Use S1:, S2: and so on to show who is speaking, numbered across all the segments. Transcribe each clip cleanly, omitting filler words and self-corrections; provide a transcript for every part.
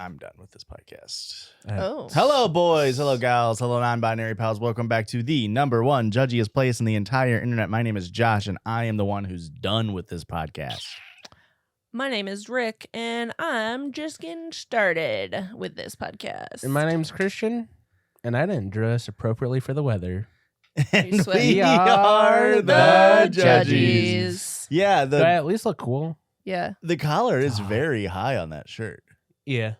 S1: I'm done with this podcast.
S2: Oh.
S1: Hello, boys. Hello, gals. Hello, non-binary pals. Welcome back to the #1 judgiest place in the entire internet. My name is Josh, and I am the one who's done with this podcast.
S2: My name is Rick, and I'm just getting started with this podcast.
S3: And my name's Christian, and I didn't dress appropriately for the weather.
S1: And
S2: sweaty?
S1: we are the Judgies.
S2: Judgies.
S1: Yeah,
S3: Do I at least look cool?
S2: Yeah.
S1: the collar is very high on that shirt,
S3: Yeah.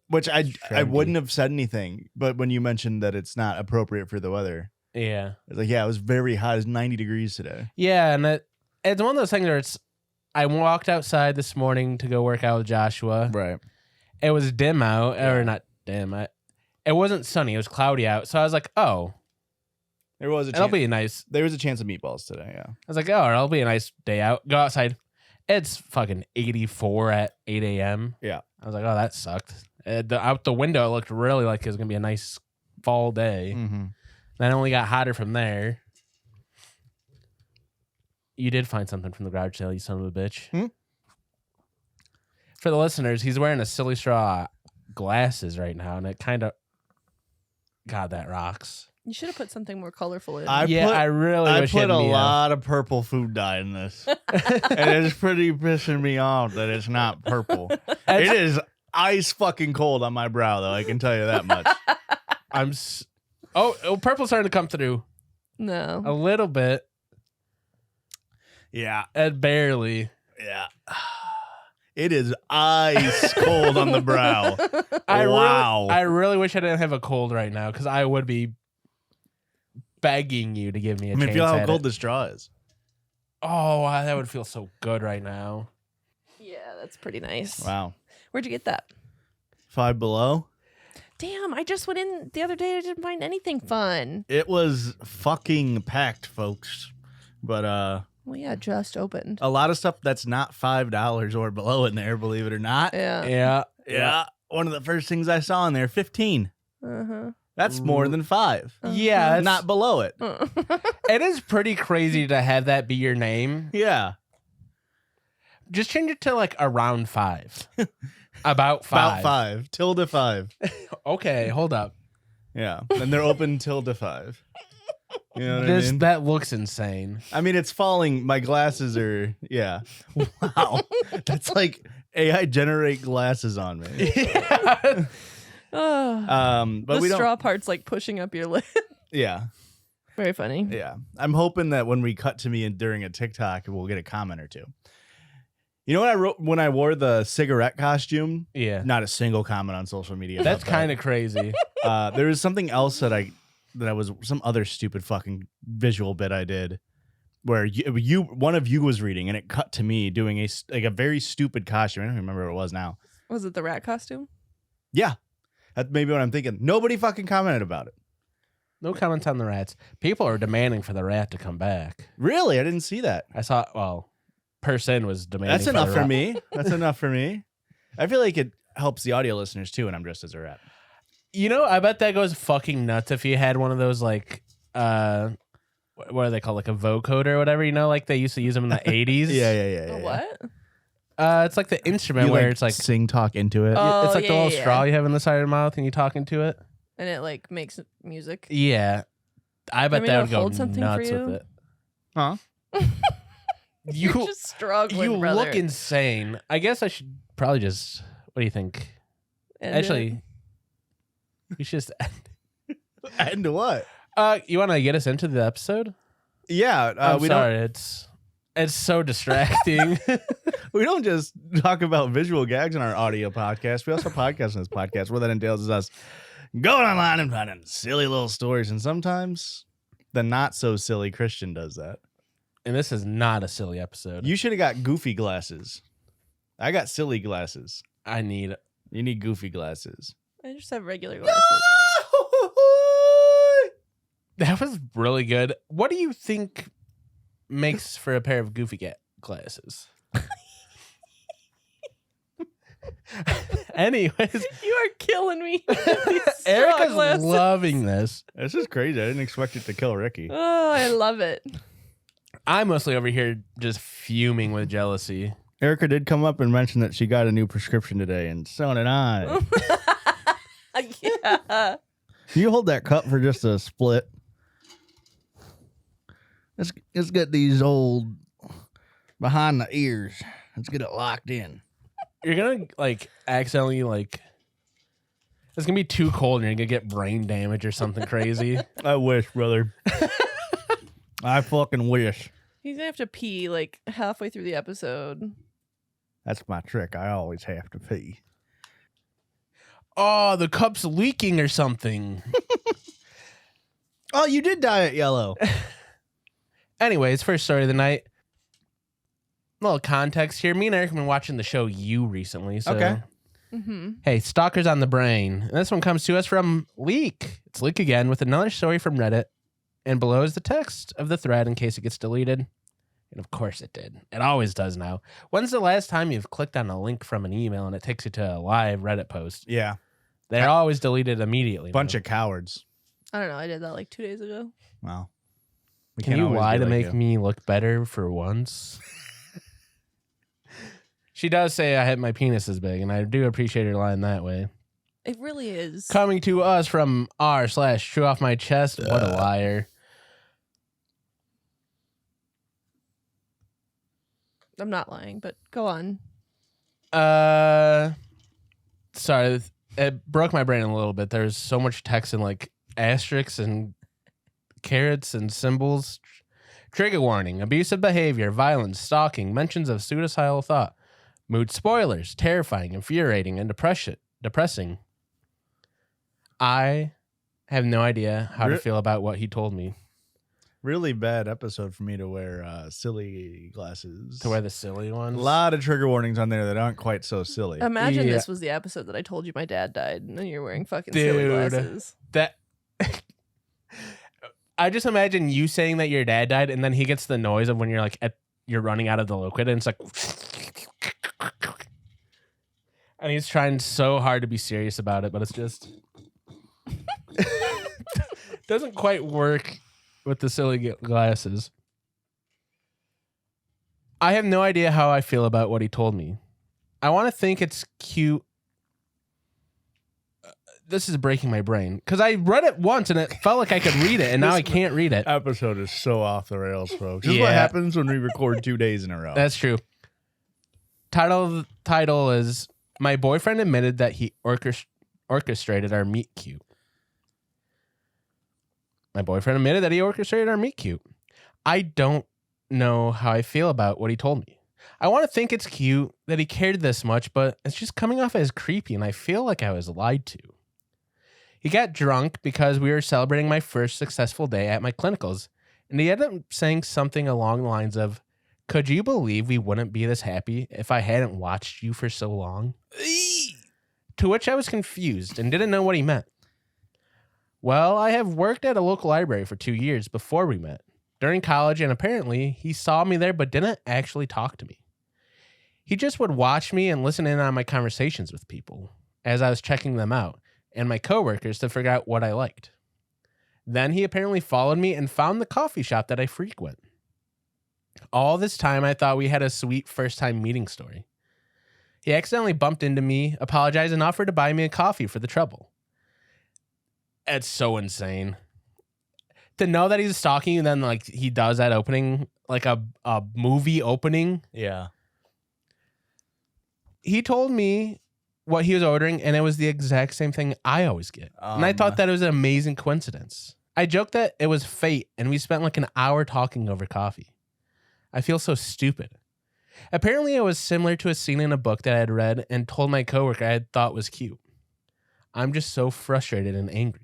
S1: which I
S3: Trendy.
S1: wouldn't have said anything, but when you mentioned that it's not appropriate for the weather,
S3: Yeah.
S1: it's like, yeah, it was very hot. It was 90 degrees today.
S3: Yeah, and it's one of those things where I walked outside this morning to go work out with Joshua.
S1: Right.
S3: It was dim out,
S1: Yeah.
S3: or not dim. It wasn't sunny. It was cloudy out. So I was like, oh,
S1: There was a
S3: it'll
S1: chance.
S3: be a nice.
S1: There was a chance of meatballs today, yeah.
S3: I was like, oh, it'll be a nice day out. Go outside. It's fucking 84 at 8 a.m.
S1: Yeah.
S3: I was like, oh, that sucked. Out the window, it looked really like it was going to be a nice fall day.
S1: Mm-hmm.
S3: Then it only got hotter from there. You did find something from the garage sale, you son of a bitch.
S1: Hmm?
S3: For the listeners, he's wearing a silly straw glasses right now, and it kind of... God, that rocks.
S2: You should have put something more colorful in.
S3: I really
S1: I
S3: wish
S1: put
S3: it
S1: a
S3: had
S1: lot of purple food dye in this. And it's pretty pissing me off that it's not purple. It is ice fucking cold on my brow, though. I can tell you that much.
S3: Oh, purple's starting to come through.
S2: No.
S3: A little bit.
S1: Yeah.
S3: And barely.
S1: Yeah. It is ice cold on the brow.
S3: I
S1: Wow.
S3: really wish I didn't have a cold right now, because I would be begging you to give me a
S1: I mean,
S3: chance
S1: feel how
S3: at
S1: cold
S3: it.
S1: the straw is.
S3: Oh, wow, that would feel so good right now.
S2: Yeah, that's pretty nice.
S1: Wow.
S2: Where'd you get that?
S1: 5 Below.
S2: Damn, I just went in the other day. I didn't find anything fun.
S1: It was fucking packed, folks. But
S2: Well, yeah, just opened.
S1: a lot of stuff that's not $5 or below in there, believe it or not.
S2: Yeah.
S3: Yeah.
S1: Yeah. One of the first things I saw in there, 15.
S2: Uh-huh.
S1: That's more than 5.
S3: Yeah, it's-
S1: Not below it.
S3: It is pretty crazy to have that be your name.
S1: Yeah.
S3: Just change it to like around 5. About 5.
S1: About 5. Tilde 5.
S3: Okay, hold up.
S1: Yeah. And they're open tilde 5. You know what I mean?
S3: That looks insane.
S1: I mean, it's falling. My glasses are, yeah. Wow. That's like AI generate glasses on me.
S2: Oh,
S1: But
S2: the
S1: we don't,
S2: straw part's like pushing up your lip.
S1: yeah.
S2: Very funny.
S1: Yeah. I'm hoping that when we cut to me during a TikTok, we'll get a comment or two. You know what I wrote when I wore the cigarette costume?
S3: Yeah.
S1: Not a single comment on social media.
S3: That's kind of crazy.
S1: There was something else that was some other stupid fucking visual bit I did where one of you was reading and it cut to me doing a very stupid costume. I don't remember what it was now.
S2: Was it the rat costume?
S1: Yeah. That's maybe what I'm thinking. Nobody fucking commented about it.
S3: No comments on the rats. People are demanding for the rat to come back.
S1: Really? I didn't see that.
S3: I saw, well, person was demanding.
S1: That's enough
S3: the
S1: for
S3: rat.
S1: me. That's enough for me. I feel like it helps the audio listeners too when I'm dressed as a rat.
S3: You know, I bet that goes fucking nuts if you had one of those like what are they called, like a vocoder or whatever, you know, like they used to use them in the 80s.
S1: Yeah.
S2: What?
S3: It's like the instrument
S1: You
S3: where it's like
S1: sing talk into it.
S2: Oh,
S3: it's like the
S2: yeah,
S3: little
S2: yeah,
S3: straw
S2: yeah.
S3: you have in the side of your mouth and you talk into it.
S2: And it like makes music.
S3: Yeah. I bet
S2: me
S3: that
S2: to
S3: would go
S2: hold something for
S3: nuts
S2: you?
S3: with it.
S1: Huh?
S2: You're
S3: You
S2: just struggling,
S3: you
S2: brother.
S3: look insane. I guess I should probably just, what do you think?
S2: And,
S3: Actually, we should just
S1: And what?
S3: you want to get us into the episode?
S1: Yeah,
S3: I'm
S1: we
S3: sorry. It's so distracting.
S1: We don't just talk about visual gags in our audio podcast. We also podcast in this podcast. What that entails is us going online and finding silly little stories. And sometimes the not so silly Christian does that.
S3: And this is not a silly episode.
S1: You should have got goofy glasses. I got silly glasses.
S3: I need.
S1: You need goofy glasses.
S2: I just have regular glasses.
S3: That was really good. What do you think makes for a pair of goofy glasses? Anyways,
S2: You are killing me. These straw
S3: Erica's
S2: glasses.
S3: loving this.
S1: This is crazy. I didn't expect it to kill Ricky.
S2: Oh, I love it.
S3: I'm mostly over here just fuming with jealousy.
S1: Erica did come up and mention that she got a new prescription today, and so did I.
S2: Yeah.
S1: Can you hold that cup for just a split? Let's get these old behind the ears. Let's get it locked in.
S3: You're gonna like accidentally like. It's gonna be too cold, and you're gonna get brain damage or something crazy.
S1: I wish, brother. I fucking wish.
S2: He's gonna have to pee like halfway through the episode.
S1: That's my trick. I always have to pee.
S3: Oh, the cup's leaking or something.
S1: Oh, you did dye it yellow.
S3: Anyways, first story of the night. A little context here. Me and Eric have been watching the show You recently. So,
S1: Okay.
S2: Mm-hmm.
S3: hey, Stalkers on the Brain. And this one comes to us from Leak. It's Leak again with another story from Reddit. And below is the text of the thread in case it gets deleted. And of course it did. It always does now. When's the last time you've clicked on a link from an email and it takes you to a live Reddit post?
S1: Yeah.
S3: They're always deleted immediately.
S1: Bunch of cowards.
S2: I don't know. I did that like 2 days ago.
S1: Wow.
S3: Can you lie to make me look better for once? She does say I hit my penis is big, and I do appreciate her lying that way.
S2: It really is.
S3: Coming to us from r/Chew Off My Chest. What a liar.
S2: I'm not lying, but go on.
S3: Sorry, it broke my brain a little bit. There's so much text and like asterisks and carrots and symbols. Trigger warning: abusive behavior, violence, stalking, mentions of suicidal thought, mood spoilers, terrifying, infuriating, and depressing. I have no idea how to feel about what he told me.
S1: Really bad episode for me to wear silly glasses.
S3: To wear the silly ones.
S1: A lot of trigger warnings on there that aren't quite so silly.
S2: Imagine
S3: Yeah.
S2: this was the episode that I told you my dad died, and then you're wearing fucking silly glasses.
S3: That I just imagine you saying that your dad died, and then he gets the noise of when you're like you're running out of the liquid, and it's like, and he's trying so hard to be serious about it, but it's just doesn't quite work with the silly glasses. I have no idea how I feel about what he told me. I want to think it's cute. This is breaking my brain because I read it once and it felt like I could read it, and now I can't read it.
S1: Episode is so off the rails, folks. This is
S3: Yeah.
S1: what happens when we record 2 days in a row.
S3: That's true. Title is my boyfriend admitted that he orchestrated our meet cute. My boyfriend admitted that he orchestrated our meet cute. I don't know how I feel about what he told me. I want to think it's cute that he cared this much, but it's just coming off as creepy, and I feel like I was lied to. He got drunk because we were celebrating my first successful day at my clinicals, and he ended up saying something along the lines of, "Could you believe we wouldn't be this happy if I hadn't watched you for so long?" To which I was confused and didn't know what he meant. Well, I have worked at a local library for 2 years before we met, during college, and apparently he saw me there but didn't actually talk to me. He just would watch me and listen in on my conversations with people as I was checking them out and my coworkers to figure out what I liked. Then he apparently followed me and found the coffee shop that I frequent. All this time, I thought we had a sweet first-time meeting story. He accidentally bumped into me, apologized, and offered to buy me a coffee for the trouble. It's so insane. To know that he's stalking you, and then like he does that opening, like a movie opening.
S1: Yeah.
S3: He told me what he was ordering, and it was the exact same thing I always get. And I thought that it was an amazing coincidence. I joked that it was fate, and we spent like an hour talking over coffee. I feel so stupid. Apparently, it was similar to a scene in a book that I had read and told my coworker I had thought was cute. I'm just so frustrated and angry.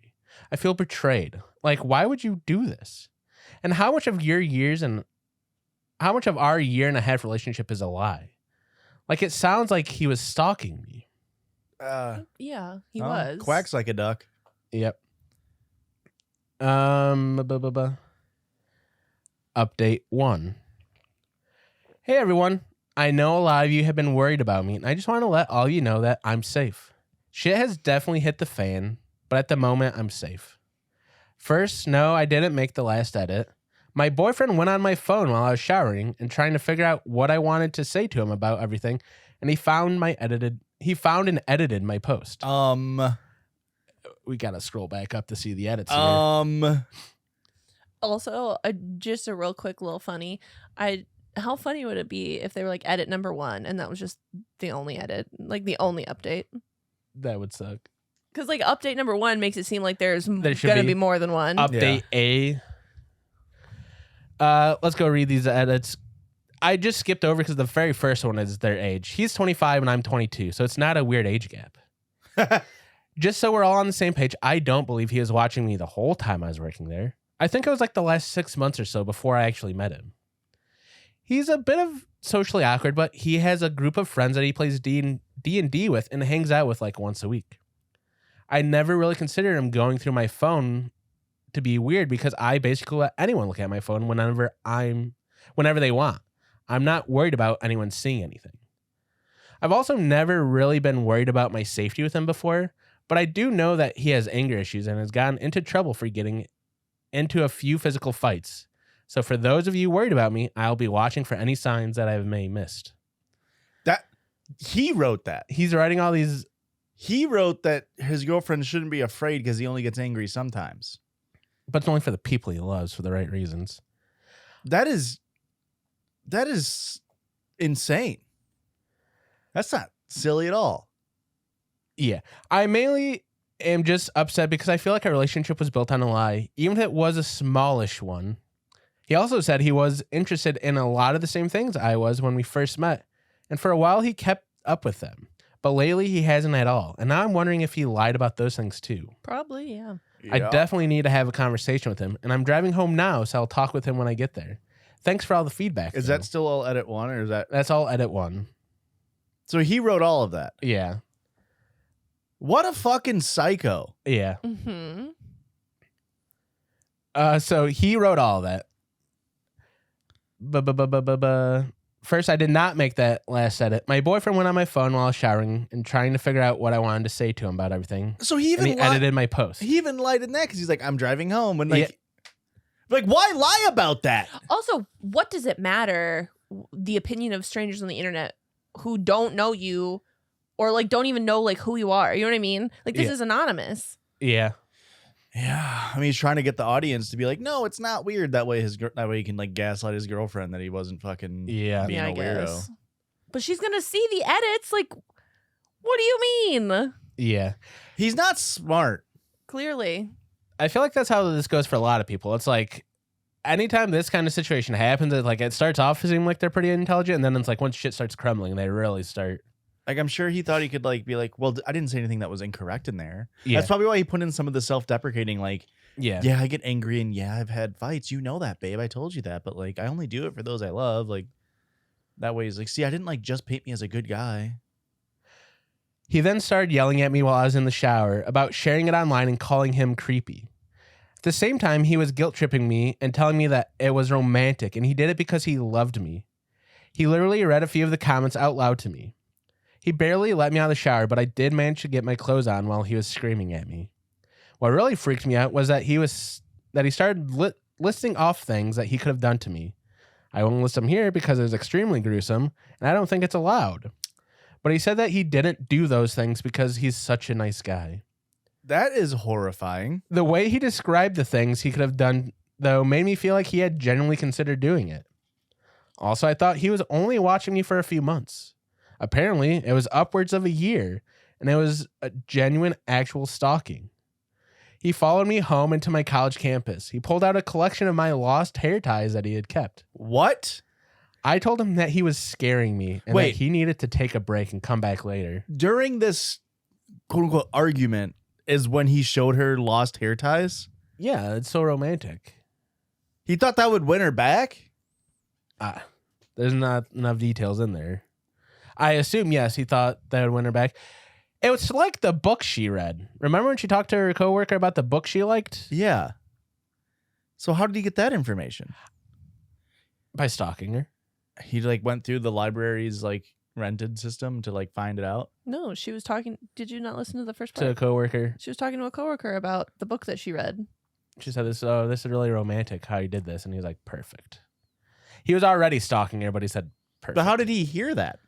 S3: I feel betrayed. Like, why would you do this? And how much of our year and a half relationship is a lie? Like, it sounds like he was stalking me.
S2: Yeah, he was.
S1: Quacks like a duck.
S3: Yep. Update 1. Hey, everyone. I know a lot of you have been worried about me, and I just want to let all you know that I'm safe. Shit has definitely hit the fan, but at the moment, I'm safe. First, no, I didn't make the last edit. My boyfriend went on my phone while I was showering and trying to figure out what I wanted to say to him about everything, and he found and edited my post. We gotta scroll back up to see the edits here.
S2: Also, just a real quick little funny. How funny would it be if they were like edit number 1 and that was just the only edit, like the only update?
S3: That would suck.
S2: Because like update number 1 makes it seem like there's
S3: There should
S2: gonna
S3: be
S2: be more than one.
S3: Update A. Let's go read these edits. I just skipped over because the very first one is their age. He's 25 and I'm 22, so it's not a weird age gap. Just so we're all on the same page, I don't believe he was watching me the whole time I was working there. I think it was like the last 6 months or so before I actually met him. He's a bit of socially awkward, but he has a group of friends that he plays D&D with and hangs out with like once a week. I never really considered him going through my phone to be weird because I basically let anyone look at my phone whenever they want. I'm not worried about anyone seeing anything. I've also never really been worried about my safety with him before, but I do know that he has anger issues and has gotten into trouble for getting into a few physical fights. So for those of you worried about me, I'll be watching for any signs that I may missed.
S1: That he wrote that.
S3: He's writing all these.
S1: He wrote that his girlfriend shouldn't be afraid because he only gets angry sometimes.
S3: But it's only for the people he loves for the right reasons.
S1: That is insane. That's not silly at all.
S3: Yeah. I mainly am just upset because I feel like our relationship was built on a lie, even if it was a smallish one. He also said he was interested in a lot of the same things I was when we first met, and for a while he kept up with them. But lately he hasn't at all, and now I'm wondering if he lied about those things too.
S2: Probably, yeah.
S3: I definitely need to have a conversation with him, and I'm driving home now, so I'll talk with him when I get there. Thanks for all the feedback.
S1: Is that still all edit 1 or is that?
S3: That's all edit 1.
S1: So he wrote all of that.
S3: Yeah.
S1: What a fucking psycho.
S3: Yeah.
S2: Mm-hmm.
S3: So he wrote all of that. First, I did not make that last edit. My boyfriend went on my phone while I was showering and trying to figure out what I wanted to say to him about everything.
S1: So he even
S3: edited my post.
S1: He even lied in that because he's like, I'm driving home. And like, why lie about that?
S2: Also, what does it matter? The opinion of strangers on the internet who don't know you or like don't even know like who you are. You know what I mean? Like this is anonymous.
S3: Yeah.
S1: Yeah. I mean, he's trying to get the audience to be like, no, it's not weird. That way he can like gaslight his girlfriend that he wasn't fucking being a weirdo.
S2: But she's going to see the edits. Like, what do you mean?
S3: Yeah.
S1: He's not smart.
S2: Clearly.
S3: I feel like that's how this goes for a lot of people. It's like anytime this kind of situation happens, it starts off seeming like they're pretty intelligent, and then it's like once shit starts crumbling, they really start.
S1: Like, I'm sure he thought he could like be like, well, I didn't say anything that was incorrect in there.
S3: Yeah.
S1: That's probably why he put in some of the self-deprecating, like,
S3: yeah,
S1: I get angry and I've had fights. You know that, babe. I told you that, but like, I only do it for those I love. Like, that way he's like, see, I didn't like just paint me as a good guy.
S3: He then started yelling at me while I was in the shower about sharing it online and calling him creepy. At the same time, he was guilt-tripping me and telling me that it was romantic, and he did it because he loved me. He literally read a few of the comments out loud to me. He barely let me out of the shower, but I did manage to get my clothes on while he was screaming at me. What really freaked me out was that he started listing off things that he could have done to me. I won't list them here because it was extremely gruesome, and I don't think it's allowed. But he said that he didn't do those things because he's such a nice guy.
S1: That is horrifying.
S3: The way he described the things he could have done, though, made me feel like he had genuinely considered doing it. Also, I thought he was only watching me for a few months. Apparently, it was upwards of a year, and it was a genuine, actual stalking. He followed me home into my college campus. He pulled out a collection of my lost hair ties that he had kept.
S1: What?
S3: I told him that he was scaring me and that he needed to take a break and come back later.
S1: During this quote-unquote argument is when he showed her lost hair ties?
S3: Yeah, it's so romantic.
S1: He thought that would win her back?
S3: There's not enough details in there. I assume, yes, he thought that would win her back. It was like the book she read. Remember when she talked to her coworker about the book she liked?
S1: Yeah. So how did he get that information?
S3: By stalking her.
S1: He like went through the library's like rented system to like find it out?
S2: No, she was talking. Did you not listen to the first
S3: To a
S2: part?
S3: coworker.
S2: She was talking to a coworker about the book that she read.
S3: She said, this is really romantic how you did this. And he was like, perfect. He was already stalking her, but he said, perfect.
S1: But how did he hear that?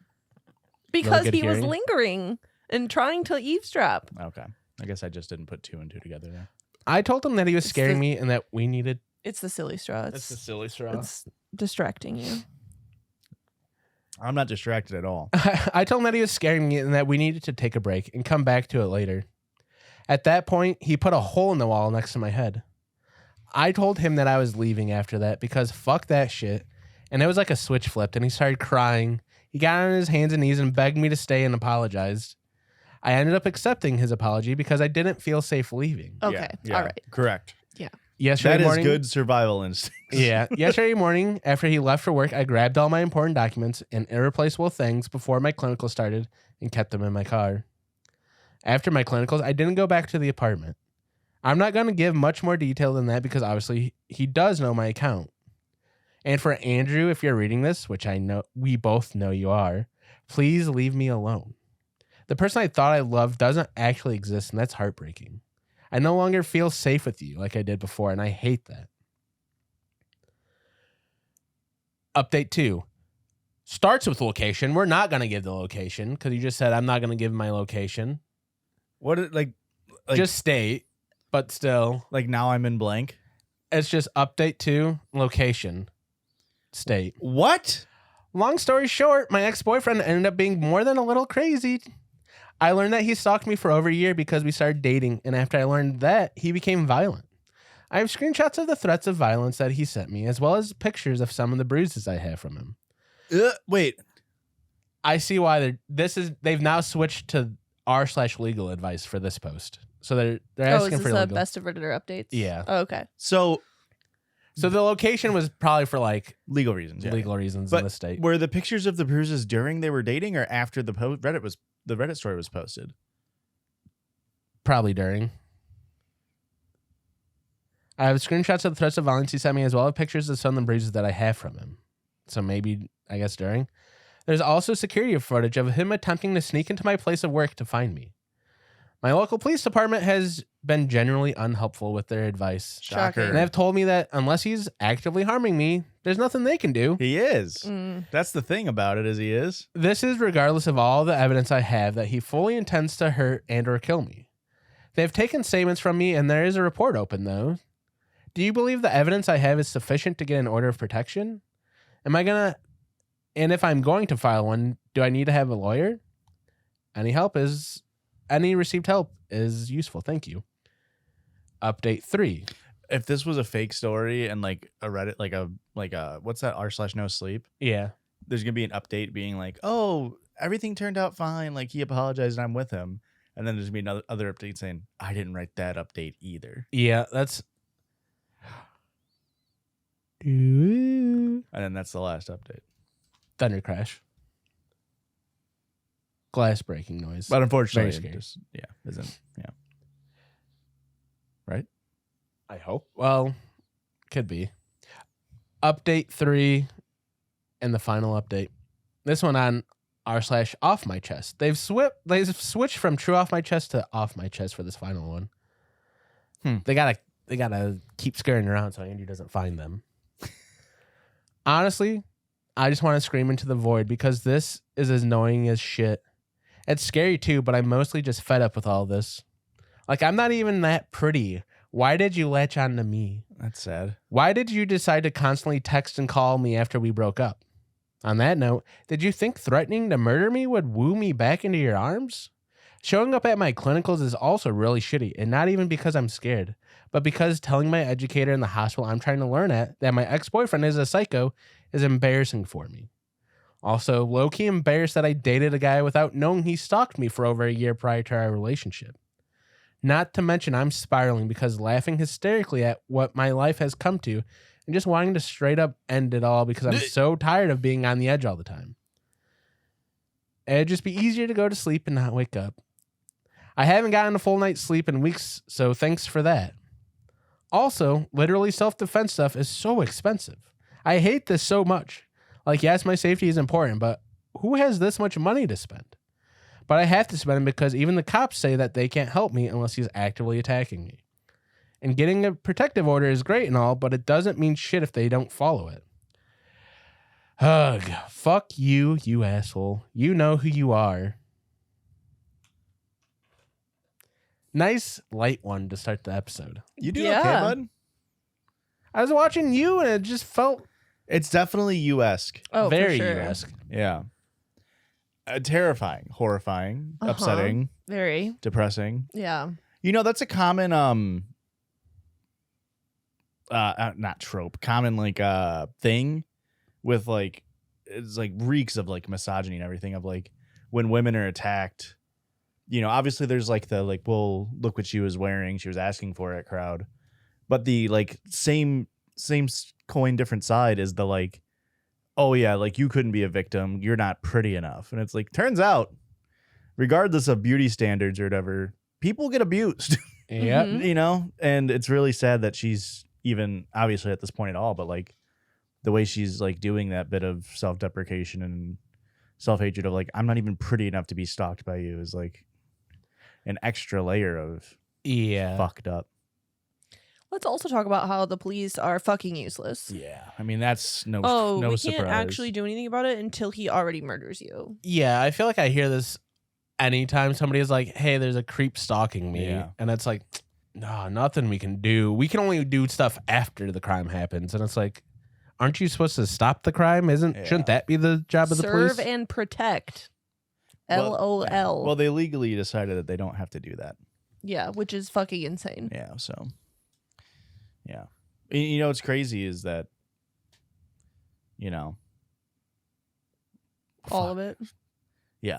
S2: Because
S3: good
S2: he was
S3: hearing.
S2: lingering and trying to eavesdrop.
S1: Okay. I guess I just didn't put 2 and 2 together there.
S3: I told him that he was
S2: It's
S3: scaring
S2: the-
S3: me and that we needed.
S2: It's the silly straw.
S3: That's the silly straw.
S2: It's distracting you.
S1: I'm not distracted at all.
S3: I told him that he was scaring me and that we needed to take a break and come back to it later. At that point, he put a hole in the wall next to my head. I told him that I was leaving after that because fuck that shit. And it was like a switch flipped and he started crying. He got on his hands and knees and begged me to stay and apologized. I ended up accepting his apology because I didn't feel safe leaving.
S2: Okay.
S1: Yeah,
S2: All right.
S1: Correct.
S3: Yesterday
S1: That is
S3: morning,
S1: good survival instinct.
S3: Yeah. Yesterday morning, after he left for work, I grabbed all my important documents and irreplaceable things before my clinical started and kept them in my car. After my clinicals, I didn't go back to the apartment. I'm not going to give much more detail than that because obviously he does know my account. And for Andrew, if you're reading this, which I know we both know you are, please leave me alone. The person I thought I loved doesn't actually exist, and that's heartbreaking. I no longer feel safe with you like I did before, and I hate that. Update 2. Starts with location. We're not going to give the location because you just said I'm not going to give my location.
S1: What it, like
S3: Just state, but still.
S1: like now I'm in blank.
S3: It's just update 2, location, state.
S1: What?
S3: Long story short, my ex-boyfriend ended up being more than a little crazy. I learned that he stalked me for over a year because we started dating, and after I learned that, he became violent. I have screenshots of the threats of violence that he sent me, as well as pictures of some of the bruises I have from him.
S1: Wait.
S3: I see why they've now switched to r/legal advice for this post. So they're
S2: Oh, is
S3: asking
S2: this
S3: for
S2: the
S3: legal.
S2: best of Redditor updates?
S3: Yeah.
S2: Oh, okay.
S1: So
S3: So the location was probably for like
S1: legal reasons. Yeah.
S3: legal reasons
S1: But
S3: in the state.
S1: were the pictures of the bruises during they were dating or after the Reddit story was posted?
S3: Probably during. I have screenshots of the threats of violence he sent me, as well as pictures of some of the bruises that I have from him. So maybe, I guess, during. There's also security footage of him attempting to sneak into my place of work to find me. My local police department has been generally unhelpful with their advice.
S2: Shocker.
S3: And they've told me that unless he's actively harming me, there's nothing they can do.
S1: He is.
S2: Mm.
S1: That's the thing about it, is he is.
S3: This is regardless of all the evidence I have that he fully intends to hurt and or kill me. They've taken statements from me and there is a report open though. Do you believe the evidence I have is sufficient to get an order of protection? And if I'm going to file one, do I need to have a lawyer? Any received help is useful. Thank you. Update 3.
S1: If this was a fake story and like a Reddit, like a what's that r/no sleep?
S3: Yeah.
S1: There's gonna be an update being like, oh, everything turned out fine. Like he apologized and I'm with him. And then there's gonna be another other update saying, I didn't write that update either.
S3: Yeah, that's.
S1: And then that's the last update.
S3: Thunder crash. Glass breaking noise.
S1: But unfortunately,
S3: Very
S1: it
S3: scary.
S1: isn't. Right?
S3: I hope. Well, could be. Update 3 and the final update. This one on r/off my chest. They've switched from true off my chest to off my chest for this final one. They gotta keep scurrying around so Andrew doesn't find them. Honestly, I just want to scream into the void because this is as annoying as shit. It's scary too, but I'm mostly just fed up with all this. Like, I'm not even that pretty. Why did you latch on to me?
S1: That's sad.
S3: Why did you decide to constantly text and call me after we broke up? On that note, did you think threatening to murder me would woo me back into your arms? Showing up at my clinicals is also really shitty, and not even because I'm scared, but because telling my educator in the hospital I'm trying to learn at that my ex-boyfriend is a psycho is embarrassing for me. Also, low-key embarrassed that I dated a guy without knowing he stalked me for over a year prior to our relationship. Not to mention I'm spiraling because laughing hysterically at what my life has come to and just wanting to straight up end it all because I'm so tired of being on the edge all the time. It'd just be easier to go to sleep and not wake up. I haven't gotten a full night's sleep in weeks, so thanks for that. Also, literally self-defense stuff is so expensive. I hate this so much. Like, yes, my safety is important, but who has this much money to spend? But I have to spend it because even the cops say that they can't help me unless he's actively attacking me. And getting a protective order is great and all, but it doesn't mean shit if they don't follow it. Ugh. Fuck you, you asshole. You know who you are. Nice light one to start the episode.
S1: You doing okay,
S2: Yeah.
S1: bud?
S3: I was watching you and it just felt
S1: It's definitely U-esque.
S2: Oh,
S3: very
S2: for sure.
S3: U-esque.
S1: Yeah. Terrifying, horrifying, upsetting,
S2: Very.
S1: depressing.
S2: Yeah.
S1: You know, that's a common not trope, common like thing with like, it's like reeks of like misogyny and everything, of like when women are attacked. You know, obviously there's like the like, well, look what she was wearing, she was asking for it crowd. But the like same coin, different side is the like, oh yeah, like you couldn't be a victim, you're not pretty enough. And it's like, turns out, regardless of beauty standards or whatever, people get abused.
S3: Yep.
S2: Mhm.
S1: You know? And it's really sad that she's even obviously at this point at all, but like the way she's like doing that bit of self-deprecation and self-hatred of like, I'm not even pretty enough to be stalked by you, is like an extra layer of
S3: Yeah.
S1: fucked up.
S2: Let's also talk about how the police are fucking useless.
S1: Yeah. I mean, that's no
S2: We
S1: surprise.
S2: can't actually do anything about it until he already murders you.
S3: Yeah, I feel like I hear this anytime somebody is like, hey, there's a creep stalking me.
S1: Yeah.
S3: And it's like, no, nothing we can do. We can only do stuff after the crime happens. And it's like, aren't you supposed to stop the crime? Shouldn't that be the job of the
S2: Serve
S3: police?
S2: and protect.
S1: Well,
S2: LOL.
S1: Well, they legally decided that they don't have to do that.
S2: Yeah, which is fucking insane.
S1: Yeah, so yeah. You know what's crazy is that, you know,
S2: All of it.
S1: yeah,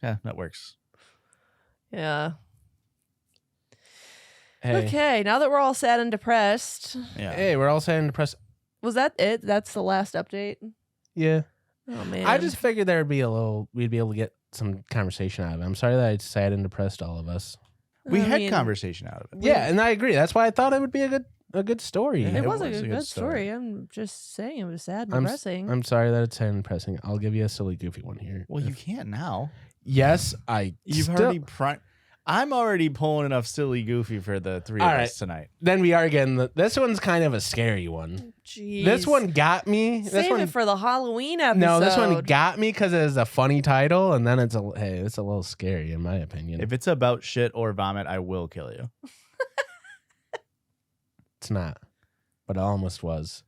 S1: that works.
S2: Yeah.
S3: Hey,
S2: Okay, now that we're all sad and depressed,
S1: Yeah.
S3: hey, we're all saying depressed.
S2: was that it? That's the last update?
S3: Yeah.
S2: Oh, man.
S3: I just figured we'd be able to get some conversation out of it. I'm sorry that I sad and depressed all of us.
S1: We
S2: I
S1: had
S2: mean,
S1: conversation out of it.
S3: Yeah, and I agree. That's why I thought it would be a good story.
S1: Yeah,
S2: It
S1: it
S2: was a
S1: was
S2: good story. I'm just saying it was sad and depressing.
S3: I'm sorry that it's sad and depressing. I'll give you a silly, goofy one here.
S1: Well, you can't now.
S3: Yes,
S1: You've already I'm already pulling enough silly goofy for the three of
S3: All
S1: us
S3: right.
S1: tonight.
S3: Then we are getting this one's kind of a scary one.
S2: Jeez.
S3: This one got me. This
S2: Save
S3: one,
S2: it for the Halloween episode.
S3: no, this one got me because it is a funny title, and then it's a little scary in my opinion.
S1: If it's about shit or vomit, I will kill you.
S3: It's not, but it almost was.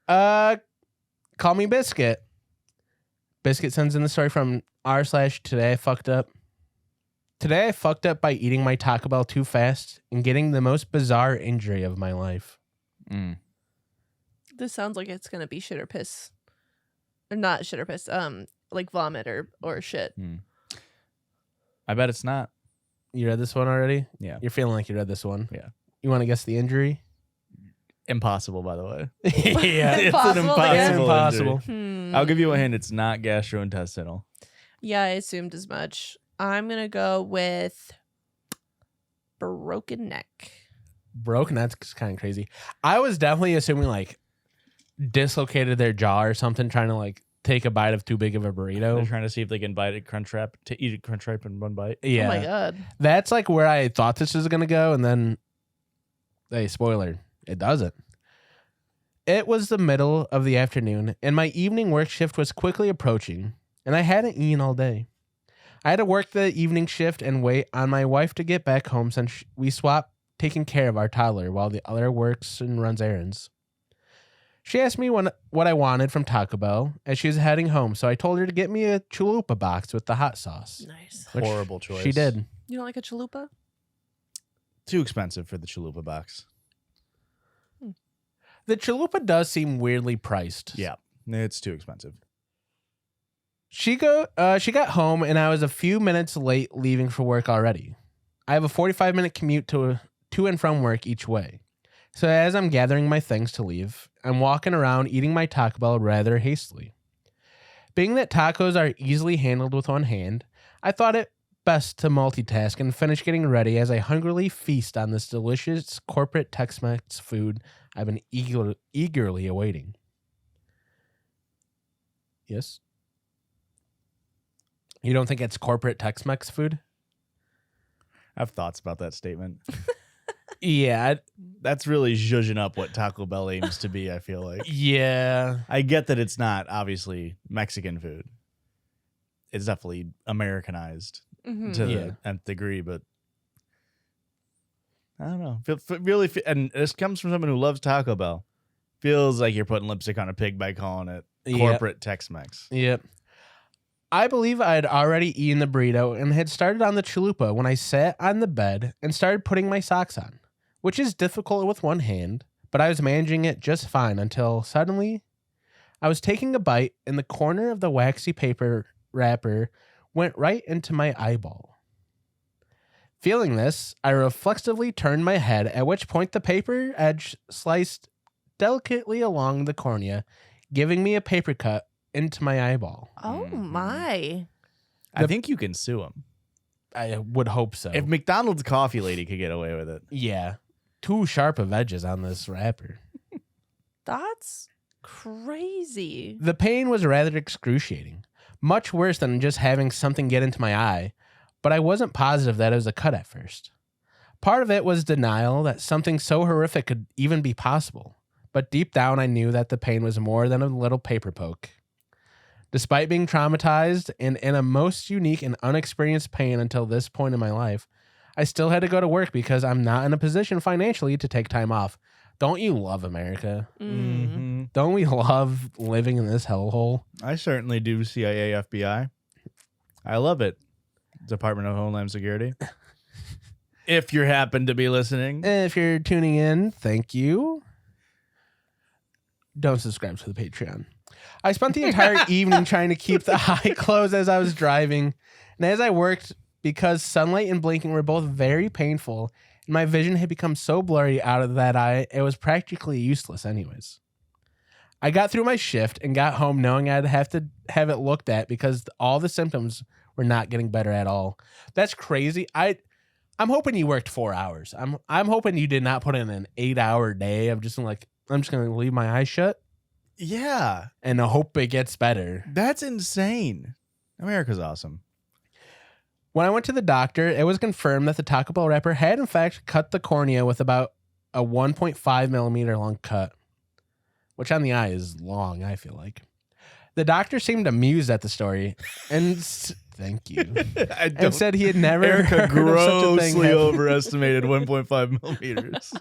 S3: Call me Biscuit. Biscuit sends in the story from r/today I fucked up. Today I fucked up by eating my Taco Bell too fast and getting the most bizarre injury of my life.
S2: This sounds like it's gonna be shit or piss, or not shit or piss. Like vomit or shit.
S1: I bet it's not.
S3: You read this one already?
S1: Yeah.
S3: You're feeling like you read this one?
S1: Yeah.
S3: You want to guess the injury?
S1: Impossible, by the way.
S3: Yeah.
S1: It's
S2: Impossible
S1: an
S2: to guess?
S1: impossible.
S3: Impossible.
S1: injury. I'll give you a hint. It's not gastrointestinal.
S2: Yeah, I assumed as much. I'm gonna go with broken neck.
S3: Broken, that's kind of crazy. I was definitely assuming like dislocated their jaw or something, trying to like take a bite of too big of a
S1: They're
S3: burrito.
S1: trying to see if they can eat a Crunchwrap in one bite.
S3: Yeah.
S2: Oh my god.
S3: That's like where I thought this was going to go. And then, hey, spoiler, it doesn't. It was the middle of the afternoon, and my evening work shift was quickly approaching, and I hadn't eaten all day. I had to work the evening shift and wait on my wife to get back home since we swapped taking care of our toddler while the other works and runs errands. She asked me what I wanted from Taco Bell as she was heading home, so I told her to get me a chalupa box with the hot sauce.
S2: Nice.
S3: Which
S1: Horrible choice.
S3: She did.
S2: You don't like a chalupa?
S1: Too expensive for the chalupa box.
S3: The chalupa does seem weirdly priced.
S1: Yeah, it's too expensive.
S3: She got home, and I was a few minutes late leaving for work already. I have a 45-minute commute to and from work each way. So as I'm gathering my things to leave, I'm walking around eating my Taco Bell rather hastily. Being that tacos are easily handled with one hand, I thought it best to multitask and finish getting ready as I hungrily feast on this delicious corporate Tex-Mex food I've been eagerly awaiting. Yes? You don't think it's corporate Tex-Mex food?
S1: I have thoughts about that statement.
S3: Yeah.
S1: That's really zhuzhing up what Taco Bell aims to be, I feel like.
S3: Yeah.
S1: I get that it's not, obviously, Mexican food. It's definitely Americanized to the nth degree, but I don't know. And this comes from someone who loves Taco Bell. Feels like you're putting lipstick on a pig by calling it corporate Tex-Mex.
S3: Yep. I believe I had already eaten the burrito and had started on the chalupa when I sat on the bed and started putting my socks on, which is difficult with one hand, but I was managing it just fine until suddenly I was taking a bite and the corner of the waxy paper wrapper went right into my eyeball. Feeling this, I reflexively turned my head, at which point the paper edge sliced delicately along the cornea, giving me a paper cut into my eyeball.
S2: Oh my.
S1: I think you can sue him.
S3: I would hope so.
S1: If McDonald's coffee lady could get away with it.
S3: Yeah. Too sharp of edges on this wrapper.
S2: That's crazy.
S3: The pain was rather excruciating. Much worse than just having something get into my eye, but I wasn't positive that it was a cut at first. Part of it was denial that something so horrific could even be possible, but deep down I knew that the pain was more than a little paper poke. Despite being traumatized and in a most unique and unexperienced pain until this point in my life, I still had to go to work because I'm not in a position financially to take time off. Don't you love America?
S1: Mm-hmm.
S3: Don't we love living in this hellhole?
S1: I certainly do, CIA, FBI. I love it. Department of Homeland Security. If you happen to be listening.
S3: If you're tuning in, thank you. Don't subscribe to the Patreon. I spent the entire evening trying to keep the eye closed as I was driving. And as I worked, because sunlight and blinking were both very painful, and my vision had become so blurry out of that eye, it was practically useless anyways. I got through my shift and got home knowing I'd have to have it looked at because all the symptoms were not getting better at all. That's crazy. I'm hoping you worked 4 hours. I'm hoping you did not put in an 8-hour day of just like, I'm just going to leave my eyes shut.
S1: Yeah.
S3: And I hope it gets better.
S1: That's insane. America's awesome.
S3: When I went to the doctor, it was confirmed that the Taco Bell wrapper had in fact cut the cornea with about a 1.5 millimeter long cut, which on the eye is long, I feel like. The doctor seemed amused at the story and thank you. And said he had never
S1: Erica
S3: heard of such a thing.
S1: grossly overestimated 1.5 millimeters.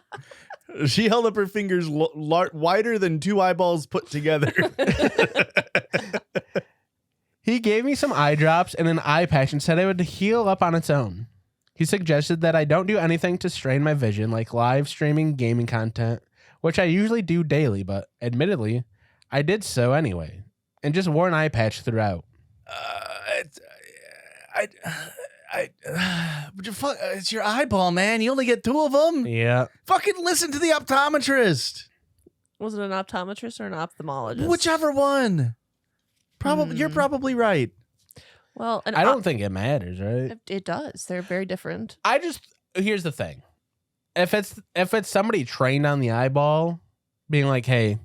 S1: She held up her fingers wider than two eyeballs put together.
S3: He gave me some eye drops and an eye patch and said it would heal up on its own. He suggested that I don't do anything to strain my vision, like live streaming gaming content, which I usually do daily, but admittedly, I did so anyway, and just wore an eye patch throughout.
S1: It's your eyeball, man. You only get two of them.
S3: Yeah.
S1: Fucking listen to the optometrist.
S2: Was it an optometrist or an ophthalmologist?
S1: Whichever one. Probably, You're probably right.
S2: Well,
S3: I don't think it matters, right?
S2: It does. They're very different.
S3: Here's the thing. If it's somebody trained on the eyeball, being like, hey,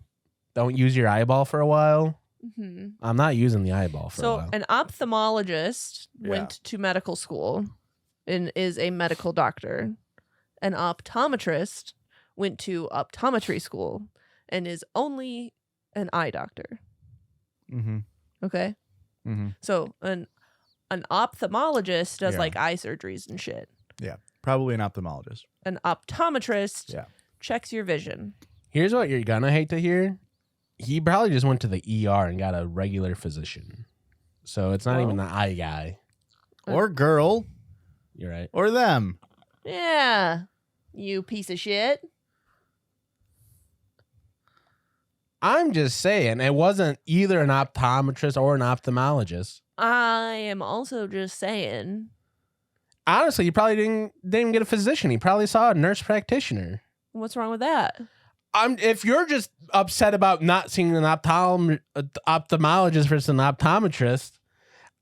S3: don't use your eyeball for a while.
S2: Mm-hmm.
S3: I'm not using the eyeball for a while.
S2: So an ophthalmologist went to medical school and is a medical doctor. An optometrist went to optometry school and is only an eye doctor.
S1: Mm-hmm.
S2: Okay?
S1: Mm-hmm.
S2: So an ophthalmologist does
S1: Yeah.
S2: like eye surgeries and shit.
S1: Yeah, probably an ophthalmologist.
S2: An optometrist
S1: Yeah.
S2: checks your vision.
S3: Here's what you're gonna hate to hear. He probably just went to the ER and got a regular physician. So it's not even the eye guy.
S1: Or girl.
S3: You're right.
S1: Or them.
S2: Yeah. You piece of shit.
S3: I'm just saying, it wasn't either an optometrist or an ophthalmologist.
S2: I am also just saying.
S3: Honestly, he probably didn't even get a physician. He probably saw a nurse practitioner.
S2: What's wrong with that?
S3: If you're just upset about not seeing an ophthalmologist versus an optometrist,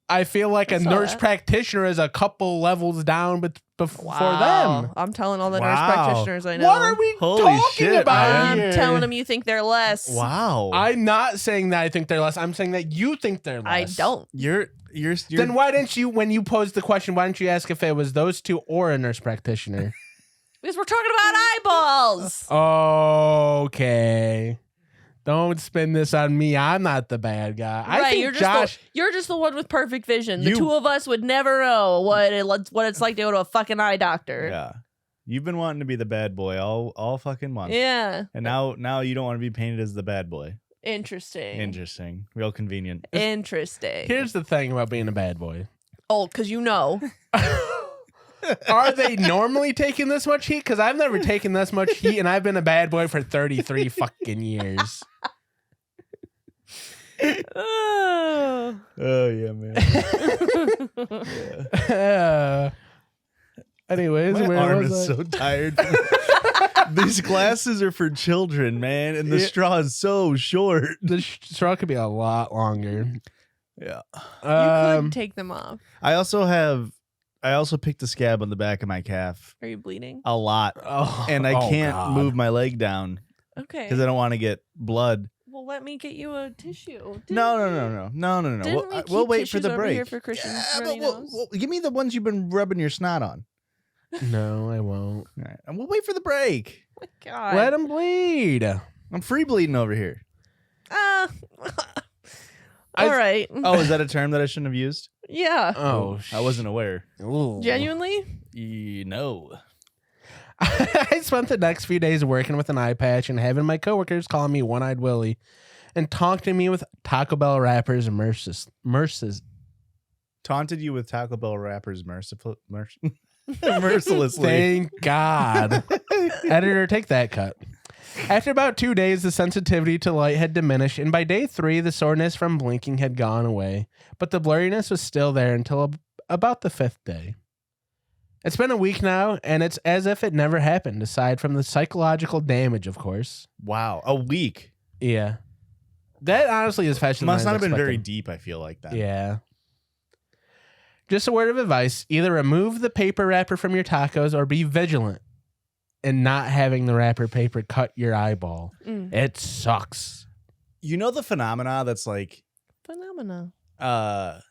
S3: I feel like a nurse practitioner is a couple levels down before them.
S2: I'm telling all the nurse
S1: Wow.
S2: practitioners I know.
S3: What are we
S1: Holy
S3: talking
S1: shit,
S3: about
S1: man.
S3: here?
S2: I'm telling them you think they're less.
S1: Wow.
S3: I'm not saying that I think they're less. I'm saying that you think they're less.
S2: I don't.
S1: You're
S3: Then why didn't you, when you posed the question, why didn't you ask if it was those two or a nurse practitioner?
S2: Because we're talking about eyeballs.
S3: Okay. Don't spin this on me. I'm not the bad guy.
S2: Right,
S3: I think
S2: you're just the one with perfect vision. The two of us would never know what it's like to go to a fucking eye doctor.
S1: Yeah. You've been wanting to be the bad boy all fucking month.
S2: Yeah.
S1: And now you don't want to be painted as the bad boy.
S2: Interesting.
S1: Real convenient.
S2: Interesting.
S3: Here's the thing about being a bad boy.
S2: Oh, because you know.
S3: Are they normally taking this much heat? Because I've never taken this much heat, and I've been a bad boy for 33 fucking years.
S2: Oh
S1: yeah, man.
S3: Anyways,
S1: my
S3: where
S1: arm
S3: was
S1: is
S3: I?
S1: so tired. These glasses are for children, man, and the straw is so short.
S3: The straw could be a lot longer.
S1: Yeah.
S2: you could take them off.
S1: I also picked a scab on the back of my calf.
S2: Are you bleeding?
S1: A lot.
S3: Oh,
S1: And I can't
S3: God.
S1: move my leg down
S2: Okay.
S1: because I don't want to get blood.
S2: Well, let me get you a tissue.
S1: No.
S2: Didn't
S1: We'll wait for the
S2: over
S1: break.
S2: Here for Christian's
S1: Yeah,
S2: runny
S1: but
S2: nose?
S1: give me the ones you've been rubbing your snot on.
S3: No, I won't.
S1: All right. And we'll wait for the break.
S2: Oh my God.
S3: Let him bleed.
S1: I'm free bleeding over here.
S2: All right.
S1: Oh, is that a term that I shouldn't have used?
S2: Yeah.
S3: Oh,
S1: I wasn't aware.
S2: Genuinely?
S1: No.
S3: I spent the next few days working with an eye patch and having my coworkers call me One-Eyed Willie and taunting me with Taco Bell wrappers and merces.
S1: Taunted you with Taco Bell wrappers mercilessly.
S3: Thank God. Editor, take that cut. After about 2 days, the sensitivity to light had diminished, and by day 3, the soreness from blinking had gone away, but the blurriness was still there until about the 5th day. It's been a week now, and it's as if it never happened, aside from the psychological damage, of course.
S1: Wow. A week.
S3: Yeah. That honestly is faster than
S1: Must
S3: I
S1: not
S3: was
S1: have been very
S3: expecting.
S1: deep, I feel like that.
S3: Yeah. Just a word of advice. Either remove the paper wrapper from your tacos or be vigilant in not having the wrapper paper cut your eyeball. It sucks.
S1: You know the phenomena that's like...
S2: Phenomena.
S1: I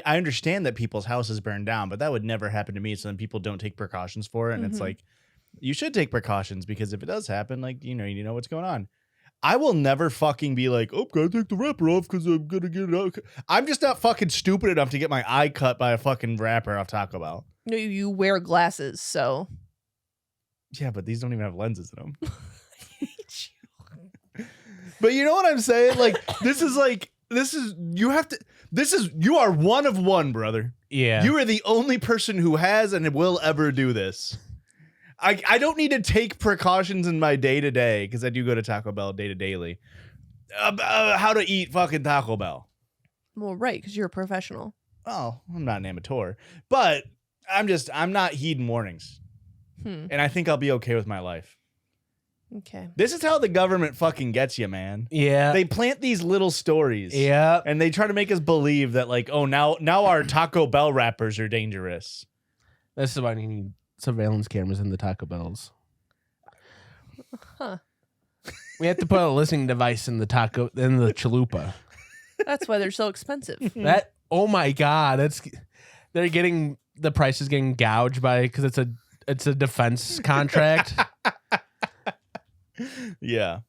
S1: understand that people's houses burn down, but that would never happen to me. So then people don't take precautions for it. And it's like, you should take precautions because if it does happen, like, you know what's going on. I will never fucking be like, oh, gotta take the wrapper off because I'm gonna get it out. I'm just not fucking stupid enough to get my eye cut by a fucking wrapper off Taco Bell.
S2: No, you wear glasses, so.
S1: Yeah, but these don't even have lenses in them. But you know what I'm saying? Like, you are one of one, brother.
S3: Yeah.
S1: You are the only person who has and will ever do this. I don't need to take precautions in my day-to-day, because I do go to Taco Bell day-to-daily, how to eat fucking Taco Bell.
S2: Well, right, because you're a professional.
S1: Oh, I'm not an amateur. But I'm not heeding warnings. And I think I'll be okay with my life.
S2: Okay.
S1: This is how the government fucking gets you, man.
S3: Yeah.
S1: They plant these little stories.
S3: Yeah.
S1: And they try to make us believe that, like, oh, now our Taco Bell wrappers are dangerous.
S3: This is why you need surveillance cameras in the Taco Bells.
S2: Huh.
S3: We have to put a listening device in the chalupa.
S2: That's why they're so expensive.
S3: That, oh my God, the price is getting gouged because it's a defense contract.
S1: Yeah,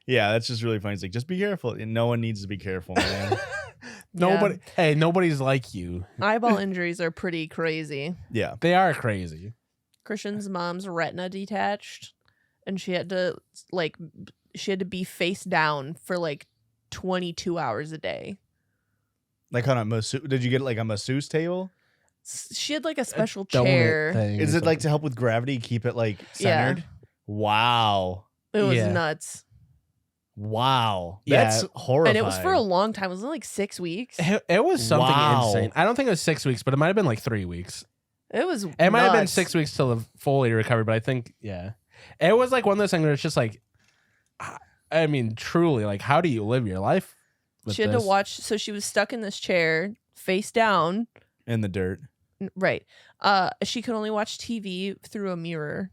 S1: that's just really funny. It's like, just be careful. And no one needs to be careful, man.
S3: Nobody's like you.
S2: Eyeball injuries are pretty crazy.
S1: Yeah,
S3: They are crazy.
S2: Christian's mom's retina detached, and she had to be face down for like 22 hours a day.
S1: like on a masseuse. Did you get like a masseuse table?
S2: She had like a special
S3: Donut
S2: chair.
S3: thing
S1: Is
S3: or
S1: it like
S3: something.
S1: to help with gravity, keep it like
S2: Yeah.
S1: centered? Wow.
S2: It was
S3: Yeah.
S2: nuts.
S1: Wow.
S3: Yeah.
S1: That's horrifying.
S2: And it was for a long time. Was it like 6 weeks?
S3: It was something
S1: Wow.
S3: insane. I don't think it was 6 weeks, but it might have been like 3 weeks.
S2: It was
S3: It might have been
S2: nuts.
S3: 6 weeks till it fully recovered, but I think, yeah. It was like one of those things where it's just like, I mean, truly, like, how do you live your life with
S2: She had
S3: this?
S2: to watch. So she was stuck in this chair, face down.
S1: in the dirt.
S2: Right. She could only watch TV through a mirror.